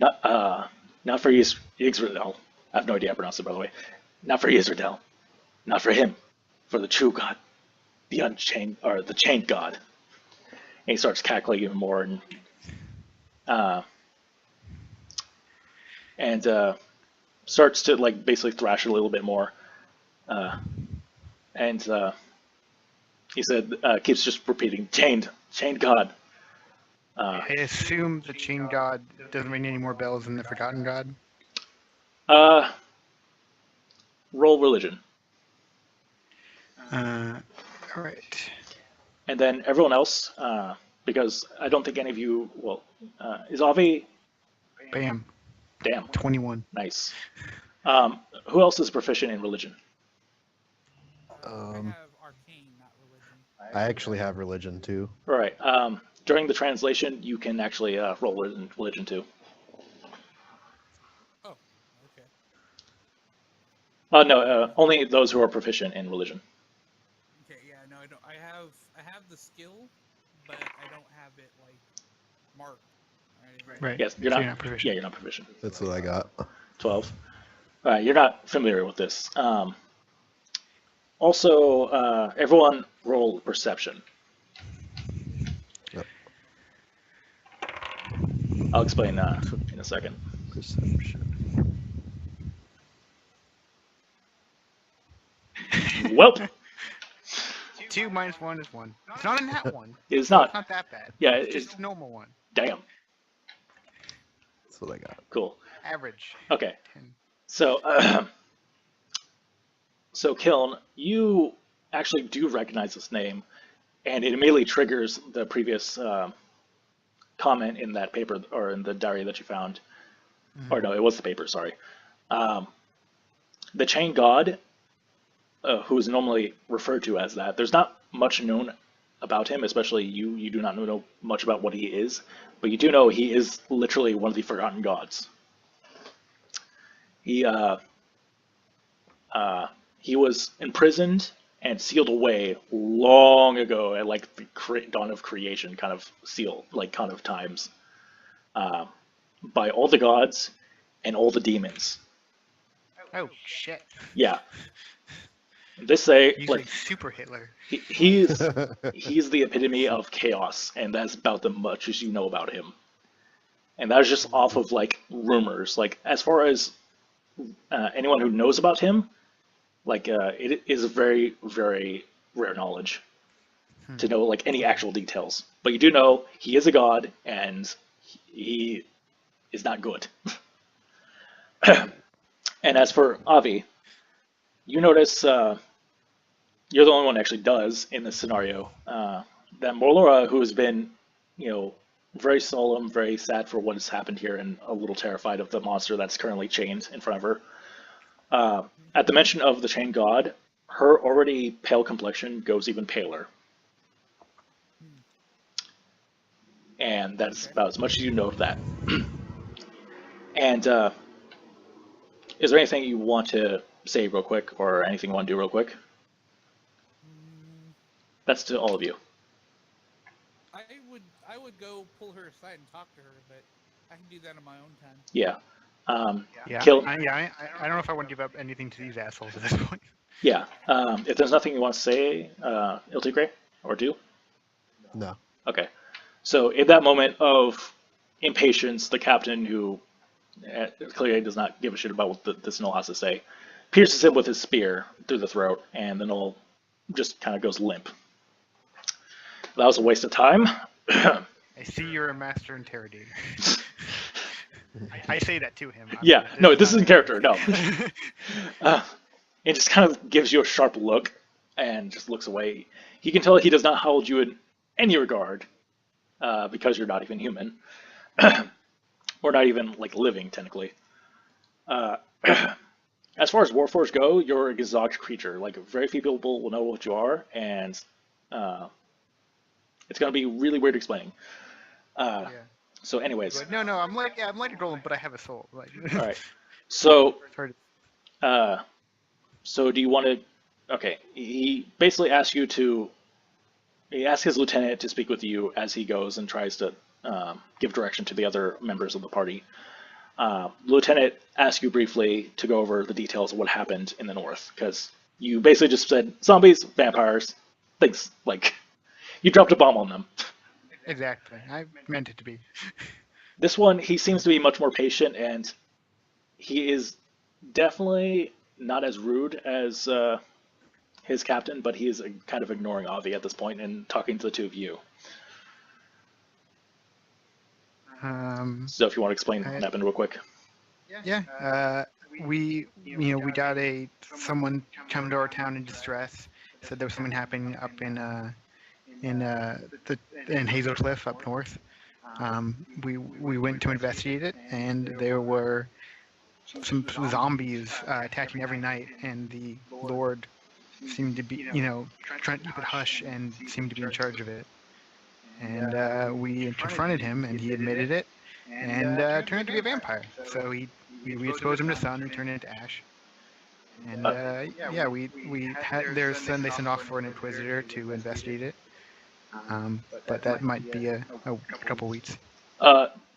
not for Yggdrasil. I have no idea how to pronounce it, by the way. Not for Yggdrasil. Not for him. For the true God, the unchained or the chained God. And he starts cackling even more, and starts to like basically thrash it a little bit more. And he said, keeps just repeating, chained God. I assume the Chain God doesn't ring any more bells than the Forgotten God. Roll religion. All right. And then everyone else, because I don't think any of you. Well, is Avi? Bam. Damn, 21. nice. Who else is proficient in religion? I have arcane, not religion. I actually have religion too. All right. During the translation, you can actually roll religion too. Oh, okay. No, only those who are proficient in religion. Okay, yeah, no, I don't. I have the skill, but I don't have it like marked. Right. Yes, you're So not. you're not proficient. Yeah, you're not proficient. That's what I got. 12. All right, you're not familiar with this. Also, everyone roll perception. Yep. I'll explain in a second. Perception. Welp, 2 minus 1 is 1. It's not a nat 1. it's So not. it's not that bad. Yeah, It's it's just a normal one. damn. That's what I got. Cool. Average. Okay. 10. So, so Kiln, you actually do recognize this name, and it immediately triggers the previous comment in that paper or in the diary that you found. Or no, it was the paper. Sorry. The Chain God, who is normally referred to as that, there's not much known about him, especially you. You do not know much about what he is, but you do know he is literally one of the forgotten gods. He was imprisoned and sealed away long ago at like the dawn of creation kind of kind of times, by all the gods and all the demons. Oh, shit. Yeah. They say He's like like super Hitler. he's the epitome of chaos, and that's about the much as you know about him. And that was just off of like rumors. Like as far as anyone who knows about him, like it is very, very rare knowledge to know like any actual details. But you do know he is a god, and he is not good. And as for Avi, you notice you're the only one who actually does in this scenario that Morlora, who has been, very solemn, very sad for what has happened here, and a little terrified of the monster that's currently chained in front of her. At the mention of the chained god, her already pale complexion goes even paler. And that's about as much as you know of that. And is there anything you want to say real quick, or anything you want to do real quick? That's to all of you. I would go pull her aside and talk to her, but I can do that on my own time. Yeah. Yeah. Kill. I don't know if I want to give up anything to these assholes at this point. Yeah. If there's nothing you want to say, Iltigray, or do? No. Okay. So in that moment of impatience, the captain, who clearly does not give a shit about what this Null has to say, pierces him with his spear through the throat, and the Null just kind of goes limp. That was a waste of time. I see you're a master interrogator. I say that to him. Yeah, no, this isn't character, no. It just kind of gives you a sharp look and just looks away. He can tell he does not hold you in any regard because you're not even human. Or not even, like, living, technically. As far as Warforged go, you're a exotic creature. Like, very few people will know what you are, and it's going to be really weird explaining. Yeah. So anyways. But no, I'm like Golem, but I have a soul. Like, All right. So, it's hard to- so do you want to? Okay. He basically asks you to. He asks his lieutenant to speak with you as he goes and tries to give direction to the other members of the party. Lieutenant asks you briefly to go over the details of what happened in the north, because you basically just said zombies, vampires, things like you dropped a bomb on them. Exactly. I meant it to be. This one, he seems to be much more patient, and he is definitely not as rude as his captain, but he is kind of ignoring Avi at this point and talking to the two of you. So if you want to explain what happened real quick. Yeah. We got someone come to our town in distress. said there was something happening up in Hazel Cliff up north. We went to investigate it, and there were some zombies attacking every night, and the Lord seemed to be, trying to keep it hush and seemed to be in charge of it. And we confronted him, and he admitted it, and turned out to be a vampire. So we exposed him to the sun and turned it into ash. And yeah, we had then they sent off for an inquisitor to investigate it. But that might be a couple weeks.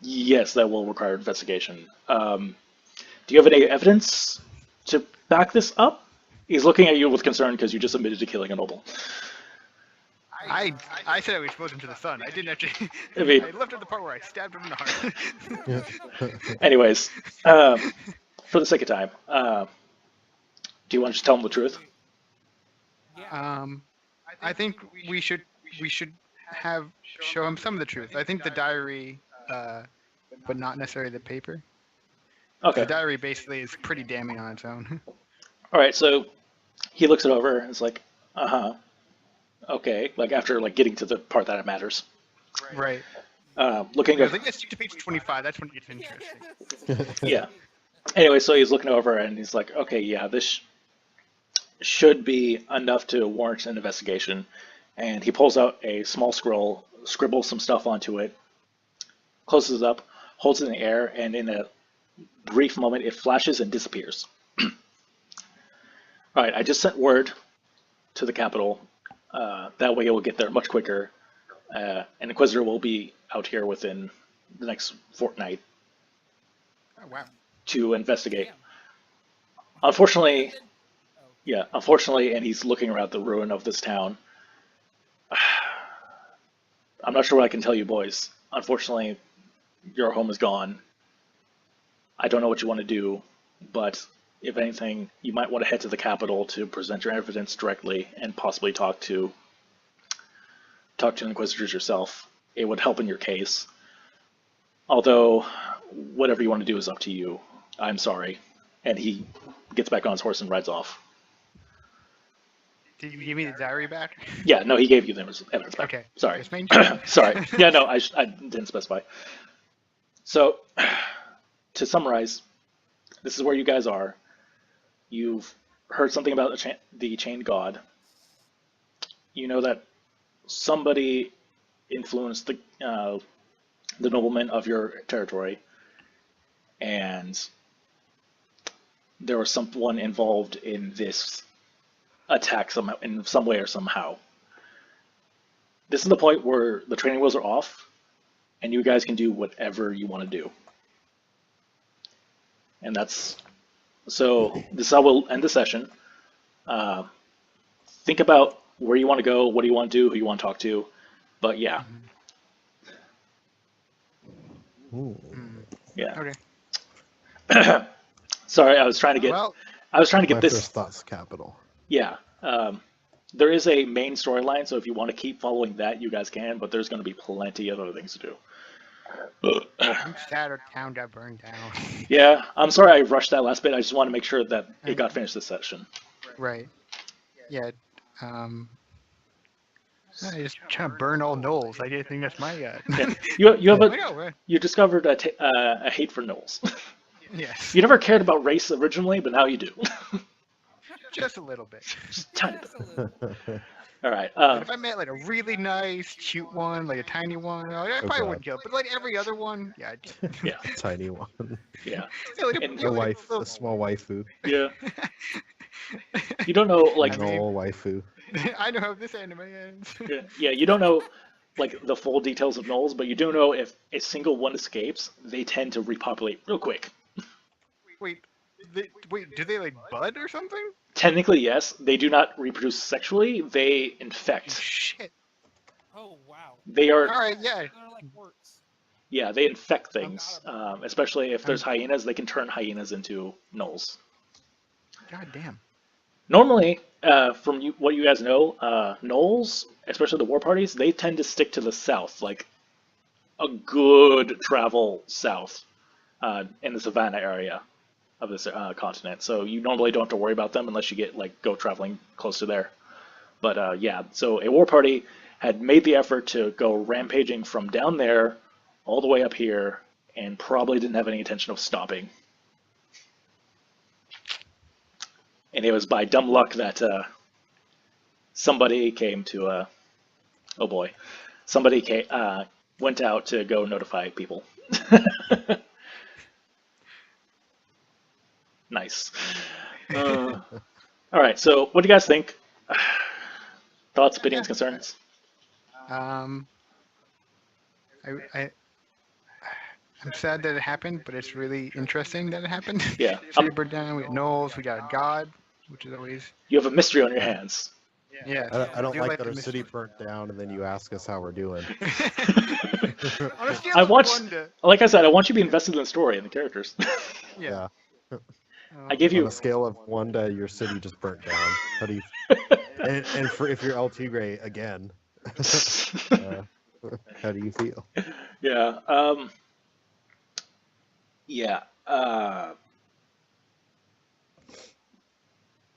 Yes, that will require investigation. Do you have any evidence to back this up? He's looking at you with concern because you just admitted to killing a noble. I said I would expose him to the sun. I didn't actually. I mean- I left at the part where I stabbed him in the heart. Anyways, for the sake of time, do you want to just tell him the truth? Yeah. I think we should show him some of the truth. I think the diary, but not necessarily the paper. Okay. The diary basically is pretty damning on its own. All right. So he looks it over and is like, okay. Like after like getting to the part that matters. Right. Looking I at think it's to page 25. That's when it gets interesting. yeah. Anyway, so he's looking over and he's like, okay, yeah, this should be enough to warrant an investigation. And he pulls out a small scroll, scribbles some stuff onto it, closes it up, holds it in the air, and in a brief moment, it flashes and disappears. All right, I just sent word to the capital. That way it will get there much quicker. An Inquisitor will be out here within the next fortnight Oh, wow. to investigate. Damn. Unfortunately, Oh, yeah, unfortunately, and he's looking around the ruin of this town. I'm not sure what I can tell you, boys. Unfortunately, your home is gone. I don't know what you want to do, but if anything, you might want to head to the capital to present your evidence directly and possibly talk to Inquisitors yourself. It would help in your case. Although, whatever you want to do is up to you. I'm sorry. And he gets back on his horse and rides off. Did you give me the diary back? Yeah, no, he gave you the evidence back. Okay. Sorry. Just making sure. Sorry. Yeah, no, I didn't specify. So, to summarize, this is where you guys are. You've heard something about the chained god. You know that somebody influenced the noblemen of your territory, and there was someone involved in this attack somehow, in some way or somehow. This is the point where the training wheels are off, and you guys can do whatever you want to do. And that's so. This is how we'll end the session. Think about where you want to go, what do you want to do, who you want to talk to. But yeah, Ooh. yeah. Okay. Sorry, I was trying to get. Well, I was trying to My get this. first thoughts, capital. Yeah. There is a main storyline, so if you want to keep following that, you guys can, but there's going to be plenty of other things to do. I'm sad our town got burned down. Yeah, I'm sorry I rushed that last bit. I just want to make sure that it got finished this session. Right. Yeah. I just trying to burn all gnolls. I didn't think that's my Yeah. You have I a know. you discovered a hate for gnolls. Yes. You never cared about race originally, but now you do. Just a little bit. Just a tiny bit. Just a little. All right. If I met like a really nice, cute one, like a tiny one, I probably God. wouldn't kill. But like every other one, yeah. Yeah. Tiny one. Yeah. Like And The wife, the small waifu. Yeah. You don't know like I mean- No waifu. I know how this anime ends. yeah, you don't know like the full details of gnolls, but you do know if a single one escapes, they tend to repopulate real quick. Wait, do they like bud or something? Technically, yes. They do not reproduce sexually. They infect. Shit. Oh wow. They All are, right, yeah. They're like works. yeah, they infect things. Especially if there's hyenas, they can turn hyenas into gnolls. God damn. Normally, from what you guys know, gnolls, especially the war parties, they tend to stick to the south, like a good travel south in the savannah area of this continent. So you normally don't have to worry about them unless you go traveling close to there. But yeah, so a war party had made the effort to go rampaging from down there all the way up here, and probably didn't have any intention of stopping. And it was by dumb luck that somebody came to oh boy, somebody went out to go notify people. Nice. All right, so what do you guys think? Thoughts, opinions, concerns? Um, I I'm sad that it happened, but it's really interesting that it happened. Yeah. City burned down. We got Knowles. We got a god, which is always You have a mystery on your hands. yeah. I don't do like that the our city mystery. burnt down and then you ask us how we're doing. On a scale I of want, 1 to like I said, I want you to be invested in the story and the characters. yeah. I give On you a scale of 1 to your city just burnt down. How do you? And for if you're LT Gray again, how do you feel? Yeah. Yeah.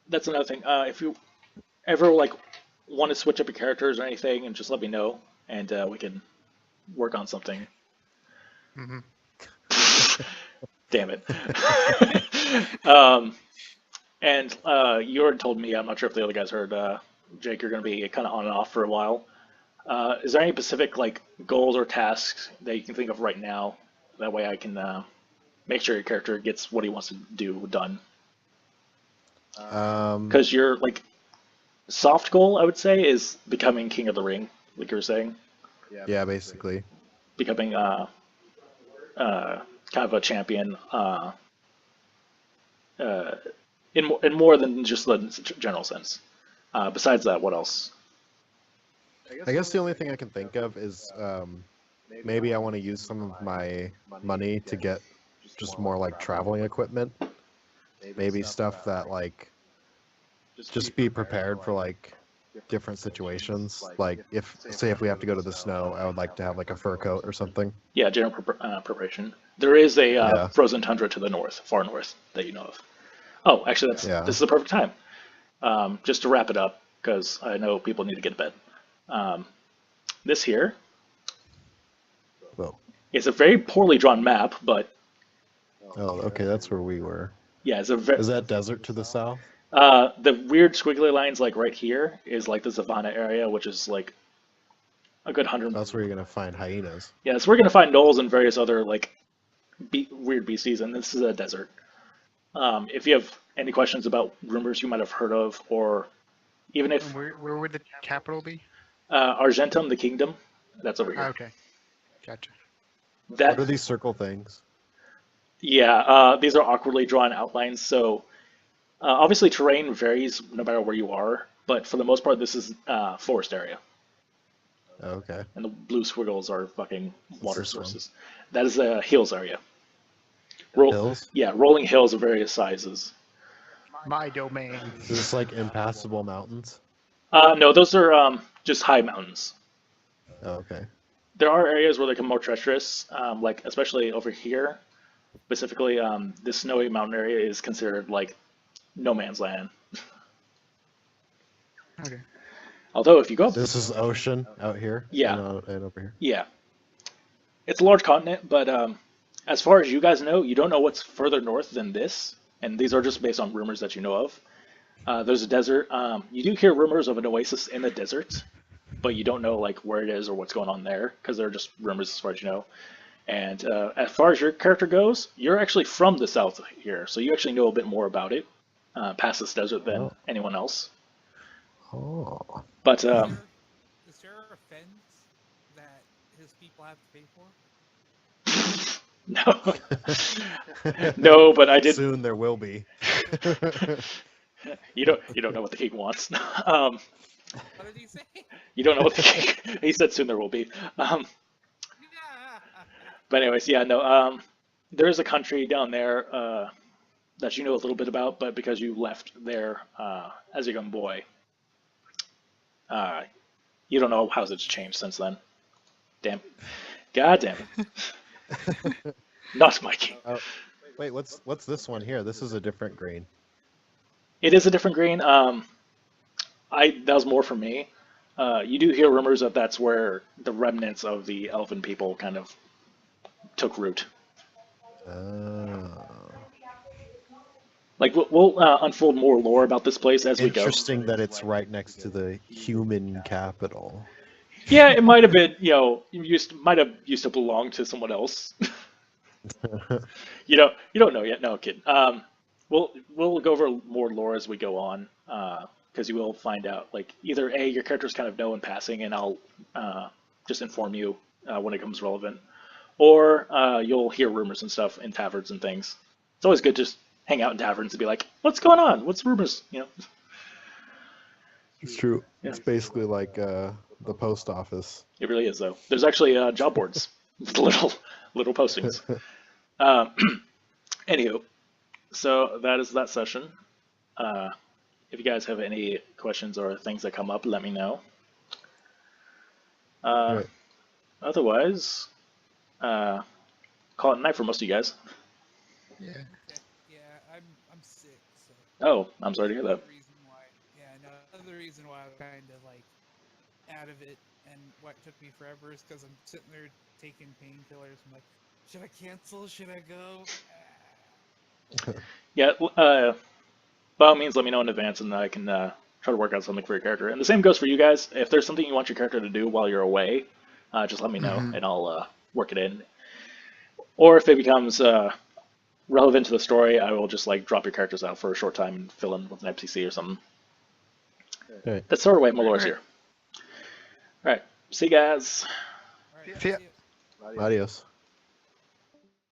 That's another thing. If you ever like want to switch up your characters or anything, and just let me know, and we can work on something. hmm Damn it. And you already told me. I'm not sure if the other guys heard. Jake, you're going to be kind of on and off for a while. Is there any specific like goals or tasks that you can think of right now? That way, I can make sure your character gets what he wants to do done. Because your like soft goal, I would say, is becoming King of the Ring, like you were saying, Yeah, basically. becoming kind of a champion in more than just the general sense. Besides that, what else? I guess the only thing I can think of is maybe I want to use some of my money to get just more like traveling equipment. Maybe stuff that like just be prepared for like different situations. Like if say if we have to go to the snow, I would like to have like a fur coat or something. Yeah, general preparation. There is a Yeah. frozen tundra to the north, far north, that you know of. Oh, actually, Yeah. this is the perfect time. Just to wrap it up, because I know people need to get to bed. This here Well, is a very poorly drawn map, but oh, okay, that's where we were. yeah, it's a very Is that desert to the south? the weird squiggly lines like right here is like the Savannah area, which is like a good 100. That's where you're gonna find hyenas. Yeah, so we're gonna find knolls and various other like weird beasties, and this is a desert. If you have any questions about rumors you might have heard of, or even if And where would the capital be? Argentum, the kingdom, that's over Ah, here. okay, gotcha. What That are these circle things? yeah, these are awkwardly drawn outlines. So obviously terrain varies no matter where you are, but for the most part, this is forest area, Oh, okay. and the blue squiggles are fucking water this one? sources. That is the hills area. Roll, Hills? yeah, rolling hills of various sizes. My domain. Is this like impassable mountains? No, those are just high mountains. Oh, okay. There are areas where they become more treacherous, like especially over here. Specifically, this snowy mountain area is considered like no man's land. Okay. Although if you go up, This is ocean out here. Yeah. And over here. yeah, it's a large continent, but as far as you guys know, you don't know what's further north than this, and these are just based on rumors that you know of. There's a desert. You do hear rumors of an oasis in the desert, but you don't know like where it is or what's going on there because they're just rumors as far as you know. And as far as your character goes, you're actually from the south here, so you actually know a bit more about it past this desert than Oh. anyone else. Oh. But Is there a fence that his people have to pay for? no, no. But I did. Soon there will be. You don't know what the king wants. What did he say? You don't know what the king. He said soon there will be. But anyways, yeah, no. There is a country down there that you know a little bit about, but because you left there as a young boy, you don't know how it's changed since then. Damn. God damn it. Not my king. Wait, what's this one here? This is a different green. It is a different green. that was more for me. You do hear rumors that that's where the remnants of the elven people kind of took root. Like we'll unfold more lore about this place as we go. Interesting that it's right next to the human capital. Yeah, it might have been, might have used to belong to someone else. You don't know yet. No, kid. We'll go over more lore as we go on, because you will find out. Like either A, your characters kind of know in passing, and I'll just inform you when it comes relevant, or you'll hear rumors and stuff in taverns and things. It's always good to just hang out in taverns and be like, "What's going on? What's rumors?" It's true. Yeah. It's basically like the post office. It really is, though. There's actually job boards, with little postings. Anywho, so that is that session. If you guys have any questions or things that come up, let me know. Right. Otherwise, call it a night for most of you guys. Yeah. Okay. Yeah, I'm sick, so. Oh, I'm sorry to hear that. Another reason why, another reason why I'm kind of like out of it, and what took me forever is because I'm sitting there taking painkillers. I'm like, should I cancel? Should I go? Yeah, by all means, let me know in advance, and I can try to work out something for your character. And the same goes for you guys. If there's something you want your character to do while you're away, just let me know, and I'll work it in. Or if it becomes relevant to the story, I will just like drop your characters out for a short time and fill in with an NPC or something. Right. That's sort of way Malore's here. All right, see you guys. All right, See ya. see ya. Adios.